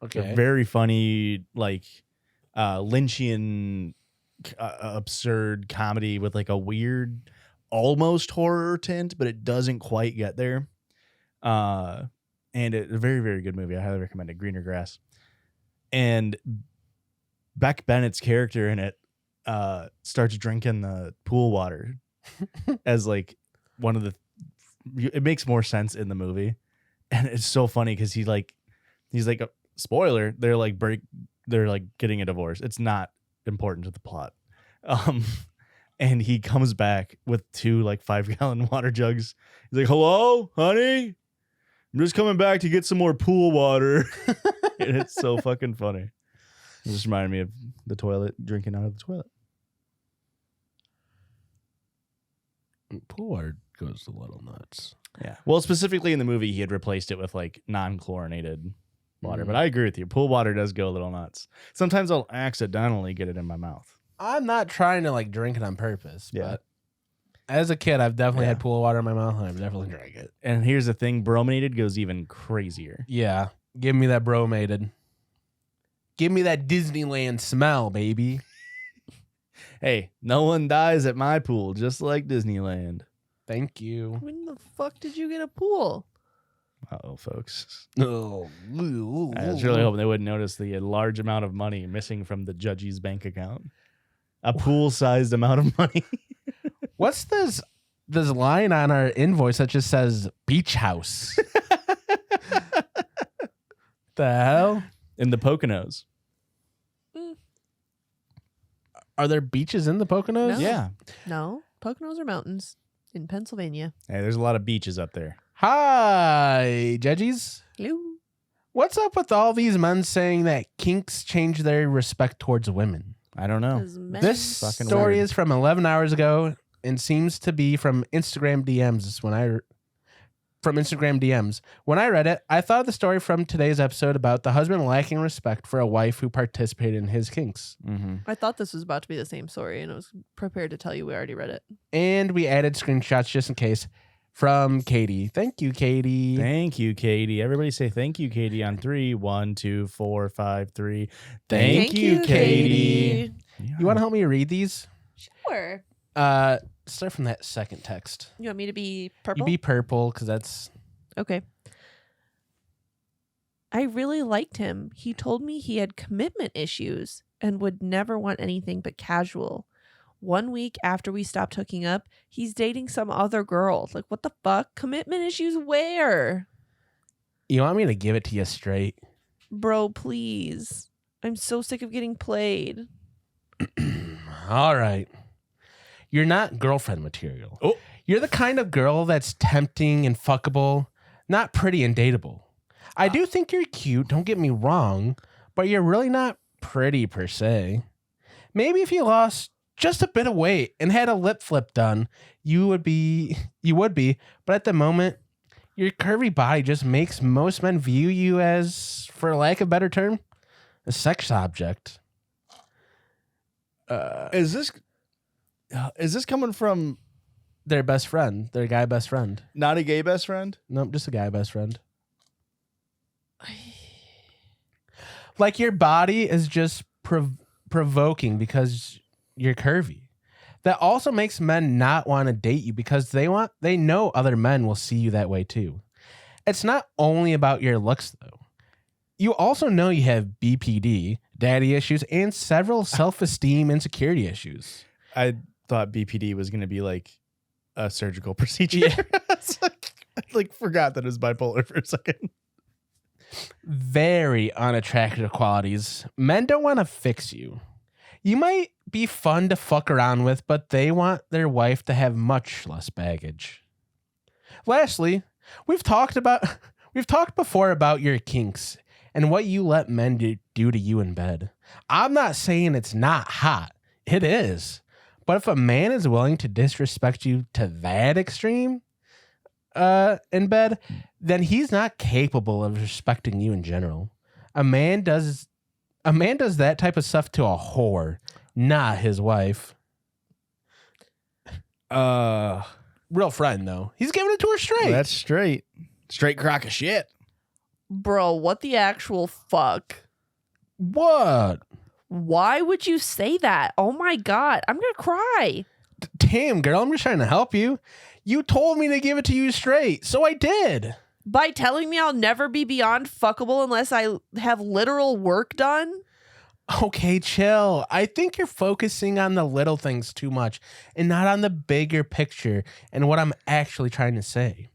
S3: Okay.
S1: A very funny, like Lynchian, absurd comedy with like a weird, almost horror tint, but it doesn't quite get there. And it's a very, very good movie. I highly recommend it. Greener Grass. And Beck Bennett's character in it starts drinking the pool water as like one of the. It makes more sense in the movie, and it's so funny because he's like a spoiler. They're like getting a divorce. It's not important to the plot. And he comes back with 2 like 5-gallon water jugs. He's like, "Hello, honey, I'm just coming back to get some more pool water." And it's so fucking funny. It just reminded me of the toilet, drinking out of the toilet.
S3: Pool water goes a little nuts.
S1: Yeah. Well, specifically in the movie, he had replaced it with like non-chlorinated water. But I agree with you. Pool water does go a little nuts. Sometimes I'll accidentally get it in my mouth.
S3: I'm not trying to like drink it on purpose,
S1: Yeah.
S3: but as a kid, I've definitely
S1: Yeah.
S3: had pool water in my mouth, and I've definitely drank it.
S1: And here's the thing: brominated goes even crazier.
S3: Yeah, give me that bromated. Give me that Disneyland smell, baby.
S1: Hey, no one dies at my pool, just like Disneyland.
S3: Thank you.
S2: When the fuck did you get a pool?
S1: Uh-oh, folks.
S3: Oh,
S1: I was really hoping they wouldn't notice the large amount of money missing from the Judgies bank account. A pool-sized amount of money.
S3: What's this line on our invoice that just says beach house? The hell?
S1: In the Poconos.
S3: Are there beaches in the Poconos?
S2: No.
S1: Yeah.
S2: No. Poconos are mountains in Pennsylvania.
S1: Hey, there's a lot of beaches up there.
S3: Hi, Judgies.
S2: Hello.
S3: What's up with all these men saying that kinks change their respect towards women?
S1: I don't know.
S2: 'Cause men-
S3: This
S1: Fucking
S3: story
S1: weird.
S3: is from 11 hours ago and seems to be from Instagram DMs. When I read it, I thought of the story from today's episode about the husband lacking respect for a wife who participated in his kinks.
S1: Mm-hmm.
S2: I thought this was about to be the same story, and I was prepared to tell you we already read it.
S3: And we added screenshots just in case from Katie. Thank you, Katie.
S1: Thank you, Katie. Everybody say thank you, Katie, on 3. 1, 2, 4, 5, 3.
S3: Thank you, Katie.
S1: Yeah.
S3: You want to help me read these?
S2: Sure.
S3: Start from that second text.
S2: You want me to be purple?
S3: You be purple because that's
S2: Okay. I really liked him. He told me he had commitment issues and would never want anything but casual. 1 week after we stopped hooking up, he's dating some other girl. Like, what the fuck? Commitment issues where?
S3: You want me to give it to you straight?
S2: Bro, please. I'm so sick of getting played.
S3: All right. You're not girlfriend material.
S1: Oh.
S3: You're the kind of girl that's tempting and fuckable, not pretty and dateable. I do think you're cute, don't get me wrong, but you're really not pretty per se. Maybe if you lost just a bit of weight and had a lip flip done, you would be, but at the moment, your curvy body just makes most men view you as, for lack of a better term, a sex object.
S1: Is this coming from
S3: Their best friend, their guy best friend.
S1: not a gay best friend?
S3: Nope, just a guy best friend. Like your body is just provoking because you're curvy. That also makes men not want to date you because they know other men will see you that way too. It's not only about your looks though. You also know you have BPD, daddy issues, and several self-esteem insecurity issues.
S1: I thought BPD was going to be like a surgical procedure.
S3: Yeah.
S1: It's like, I forgot that it was bipolar for a second.
S3: Very unattractive qualities. Men don't want to fix you. You might be fun to fuck around with, but they want their wife to have much less baggage. Lastly, we've talked before about your kinks and what you let men do to you in bed. I'm not saying it's not hot. It is. But if a man is willing to disrespect you to that extreme in bed, then he's not capable of respecting you in general. A man does that type of stuff to a whore, not his wife. Real friend though. He's giving it to her straight.
S1: That's straight. Straight crock of shit.
S2: Bro, what the actual fuck?
S3: What?
S2: Why would you say that? Oh my God. I'm going to cry.
S3: Damn, girl, I'm just trying to help you. You told me to give it to you straight, so I did.
S2: By telling me I'll never be beyond fuckable unless I have literal work done?
S3: Okay, chill. I think you're focusing on the little things too much and not on the bigger picture and what I'm actually trying to say.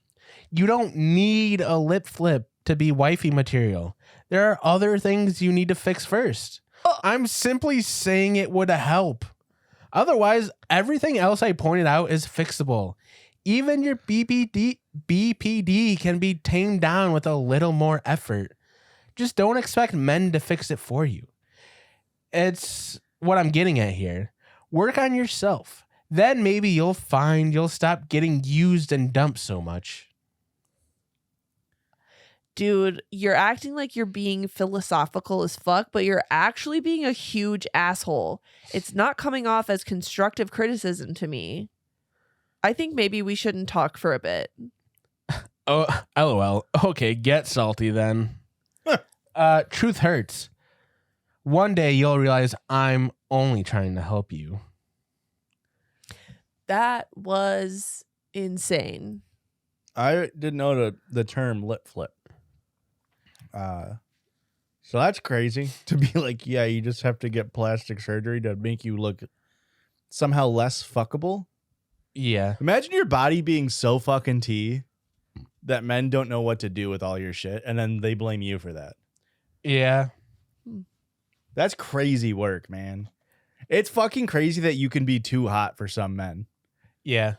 S3: You don't need a lip flip to be wifey material. There are other things you need to fix first. I'm simply saying it would help. Otherwise, everything else I pointed out is fixable. Even your BPD can be tamed down with a little more effort. Just don't expect men to fix it for you. It's what I'm getting at here. Work on yourself. Then maybe you'll find you'll stop getting used and dumped so much.
S2: Dude, you're acting like you're being philosophical as fuck, but you're actually being a huge asshole. It's not coming off as constructive criticism to me. I think maybe we shouldn't talk for a bit.
S3: Oh, LOL. Okay, get salty then. Truth hurts. One day you'll realize I'm only trying to help you.
S2: That was insane.
S1: I didn't know the term lip flip. So that's crazy to be like, yeah, you just have to get plastic surgery to make you look somehow less fuckable.
S3: Yeah.
S1: Imagine your body being so fucking T that men don't know what to do with all your shit, and then they blame you for that.
S3: Yeah.
S1: That's crazy work, man. It's fucking crazy that you can be too hot for some men.
S3: Yeah.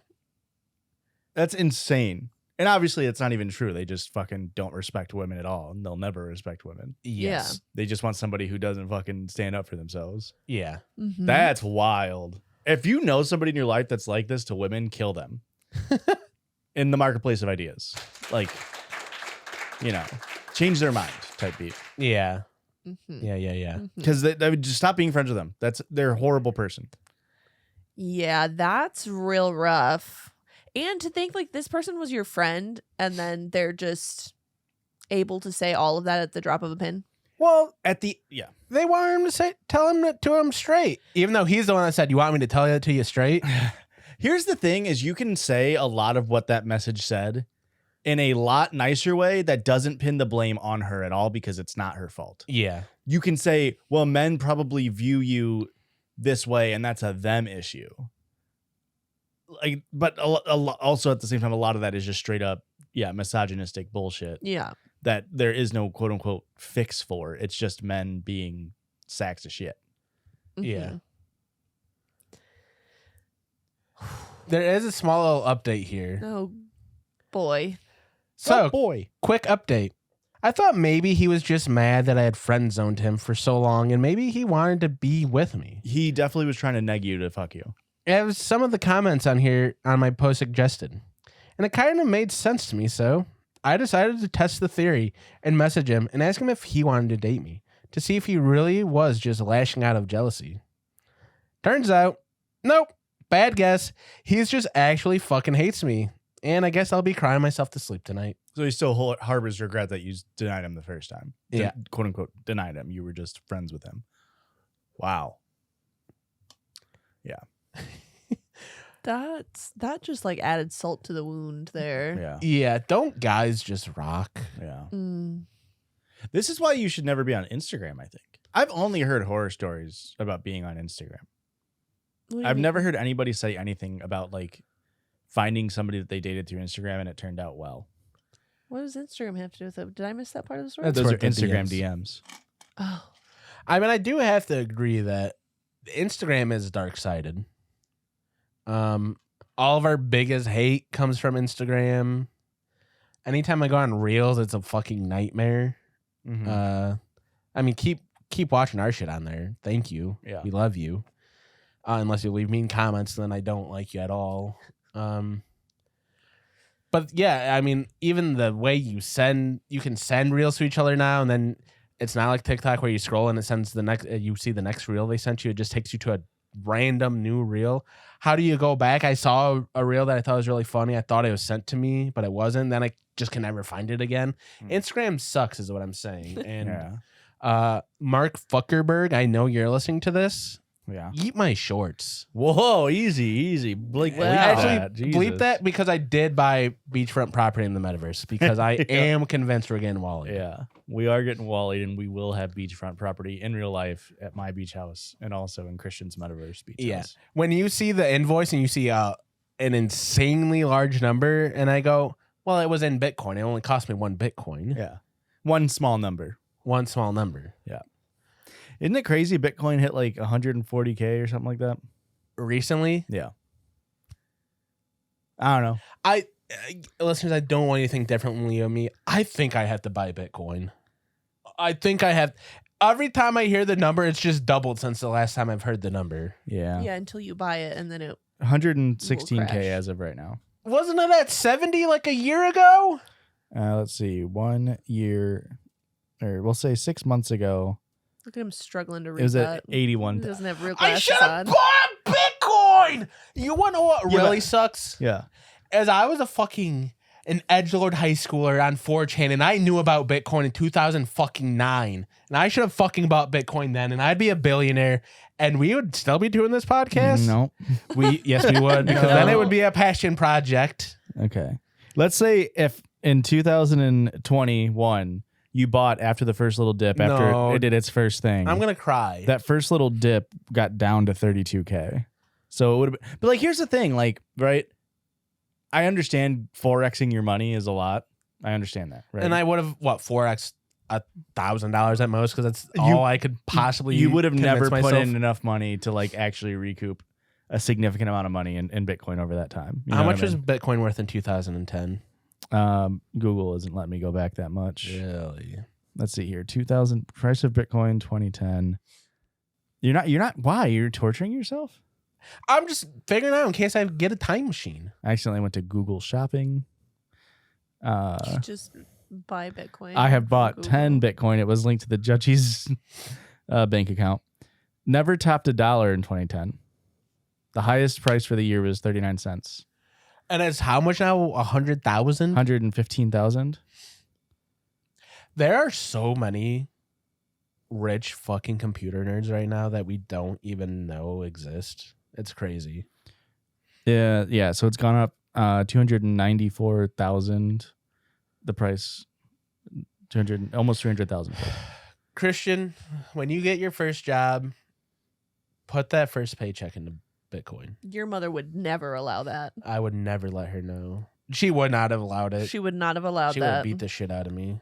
S1: That's insane. And obviously, it's not even true. They just fucking don't respect women at all, and they'll never respect women.
S3: Yes.
S1: They just want somebody who doesn't fucking stand up for themselves.
S3: Yeah.
S2: Mhm.
S1: That's wild. If you know somebody in your life that's like this to women, kill them. In the marketplace of ideas. Like, change their mind type beat.
S3: Yeah.
S2: Mhm.
S3: Yeah.
S2: Mhm.
S1: Because they would just stop being friends with them. They're a horrible person.
S2: Yeah, that's real rough. And to think like this person was your friend and then they're just able to say all of that at the drop of a pin.
S3: Well,
S1: they
S3: wanted him to tell him to him straight, even though he's the one that said, "You want me to tell it to you straight?"
S1: Here's the thing: is you can say a lot of what that message said in a lot nicer way that doesn't pin the blame on her at all because it's not her fault.
S3: Yeah.
S1: You can say, "Well, men probably view you this way, and that's a them issue." Like, but also at the same time, a lot of that is just straight up, misogynistic bullshit.
S2: Yeah.
S1: That there is no quote unquote fix for. It's just men being sacks of shit.
S3: Yeah.
S2: Mhm.
S3: There is a small little update here.
S2: Oh boy.
S3: So,
S1: boy.
S3: quick update. I thought maybe he was just mad that I had friend zoned him for so long, and maybe he wanted to be with me.
S1: He definitely was trying to neg you to fuck you.
S3: It was some of the comments on here on my post suggested, and it kind of made sense to me. So I decided to test the theory and message him and ask him if he wanted to date me to see if he really was just lashing out of jealousy. Turns out, nope, bad guess. He's just actually fucking hates me, and I guess I'll be crying myself to sleep tonight.
S1: So he still harbors regret that you denied him the first time.
S3: Yeah.
S1: Quote unquote, denied him. You were just friends with him. Wow. Yeah.
S2: That just like added salt to the wound there.
S1: Yeah.
S3: Yeah, don't guys just rock?
S1: Yeah.
S2: Mm.
S1: This is why you should never be on Instagram, I think. I've only heard horror stories about being on Instagram.
S2: What do you
S1: I've
S2: mean?
S1: never heard anybody say anything about like finding somebody that they dated through Instagram and it turned out well.
S2: What does Instagram have to do with it? Did I miss that part of the story?
S3: That's
S1: Those
S3: where
S1: are
S3: the
S1: Instagram
S3: DMs.
S1: DMs.
S2: Oh.
S3: I mean, I do have to agree that Instagram is dark-sided. All of our biggest hate comes from Instagram. Anytime I go on Reels, it's a fucking nightmare.
S1: Mhm.
S3: I mean, keep watching our shit on there. Thank you.
S1: Yeah.
S3: We love you. Unless you leave mean comments, then I don't like you at all. But yeah, I mean, even the way you can send reels to each other now, and then it's not like TikTok where you scroll and it sends the next. You see the next reel they sent you. It just takes you to a random new reel. How do you go back? I saw a reel that I thought was really funny. I thought it was sent to me, but it wasn't. Then I just can never find it again. Instagram sucks, is what I'm saying. And Mark Fuckerberg, I know you're listening to this.
S1: Yeah.
S3: Eat my shorts.
S1: Whoa, easy. Blake,
S2: Well,
S1: bleep
S3: Actually,
S1: that.
S3: bleep
S1: Jesus.
S3: that because I did buy beachfront property in the metaverse because I am convinced we're getting Wally.
S1: Yeah, we are getting Wally, and we will have beachfront property in real life at my beach house and also in Christian's metaverse beach house.
S3: When you see the invoice and you see an insanely large number, and I go, well, it was in Bitcoin. It only cost me 1 Bitcoin.
S1: Yeah. One small number.
S3: One small number.
S1: Yeah. Isn't it crazy? Bitcoin hit like 140K or something like that.
S3: Recently,
S1: Yeah. I don't know.
S3: Listeners, I don't want you to think differently of me. I think I have to buy Bitcoin. I think I have. Every time I hear the number, it's just doubled since the last time I've heard the number.
S1: Yeah.
S2: Yeah, until you buy it and then it
S1: 116K
S2: crash.
S1: as of right now.
S3: Wasn't it at 70 like a year ago?
S1: Let's see. 1 year, or we'll say 6 months ago,
S2: look at him struggling to read
S1: it was
S2: that.
S1: at 81.
S2: He doesn't have real
S3: I
S2: glasses
S3: should have
S2: on.
S3: bought Bitcoin. You want to know what
S1: Yeah,
S3: really
S1: but-
S3: sucks?
S1: Yeah.
S3: As I was an edgelord high schooler on 4chan, and I knew about Bitcoin in 2009, and I should have fucking bought Bitcoin then, and I'd be a billionaire, and we would still be doing this podcast.
S1: No.
S3: Yes, we would, because then it would be a passion project.
S1: Okay. Let's say if in 2021 you bought after the first little dip, after
S3: No.
S1: it did its first thing,
S3: I'm gonna cry.
S1: that first little dip got down to 32K. So it would have been, but like, here's the thing, like, right? I understand Forexing your money is a lot. I understand that, right?
S3: And I would have Forex $1,000 at most, because that's
S1: You-
S3: all I could possibly.
S1: you would have
S3: convince
S1: never put
S3: myself.
S1: in enough money to like actually recoup a significant amount of money in Bitcoin over that time. You
S3: How
S1: know
S3: much
S1: what I
S3: was Bitcoin worth in 2010?
S1: mean? Google isn't letting me go back that much.
S3: Really?
S1: Let's see here. 2000 price of Bitcoin 2010. You're not. Why? You're torturing yourself?
S3: I'm just figuring out in case I get a time machine.
S1: I accidentally went to Google Shopping.
S2: Just buy Bitcoin.
S1: I have
S2: from
S1: bought
S2: Google.
S1: 10 Bitcoin. It was linked to the Judgies bank account. Never topped $1 in 2010. The highest price for the year was 39 cents.
S3: And it's how much now? 100,000?
S1: 115,000.
S3: There are so many rich fucking computer nerds right now that we don't even know exist. It's crazy.
S1: Yeah. So it's gone up 294,000. The price 200, almost 300,000.
S3: Christian, when you get your first job, put that first paycheck into Bitcoin.
S2: Your mother would never allow that.
S3: I would never let her know. She would not have allowed it.
S2: She would not have allowed
S3: She would
S2: that.
S3: have beat the shit out of me.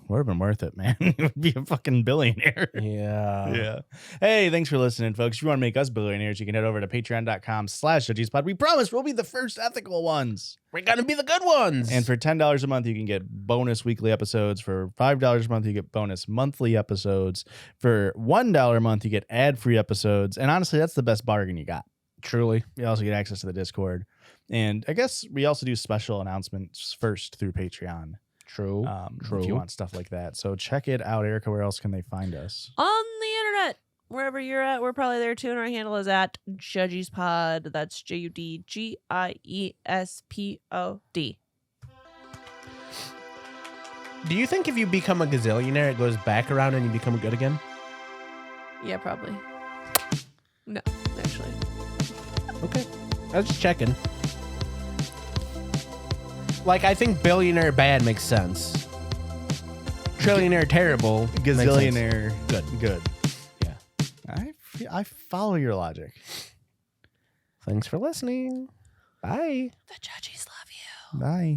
S1: Would have been worth it, man. You would be a fucking billionaire.
S3: Yeah.
S1: Hey, thanks for listening, folks. If you want to make us billionaires, you can head over to patreon.com/JudgiesPod. We promise we'll be the first ethical ones.
S3: We're going to be the good ones.
S1: And for $10 a month, you can get bonus weekly episodes. For $5 a month, you get bonus monthly episodes. For $1 a month, you get ad-free episodes. And honestly, that's the best bargain you got.
S3: Truly.
S1: You also get access to the Discord. And I guess we also do special announcements first through Patreon.
S3: True.
S1: If you want stuff like that. So check it out, Erica. Where else can they find us?
S2: On the internet, wherever you're at, we're probably there too. And our handle is at Judgies Pod. That's JUDGIESPOD.
S3: Do you think if you become a gazillionaire, it goes back around and you become good again?
S2: Yeah, probably. No, actually.
S3: Okay. I was just checking. Like, I think billionaire bad makes sense. Trillionaire terrible. makes sense.
S1: Gazillionaire
S3: Good.
S1: Yeah. I follow your logic.
S3: Thanks for listening. Bye.
S2: The Judgies love you.
S1: Bye.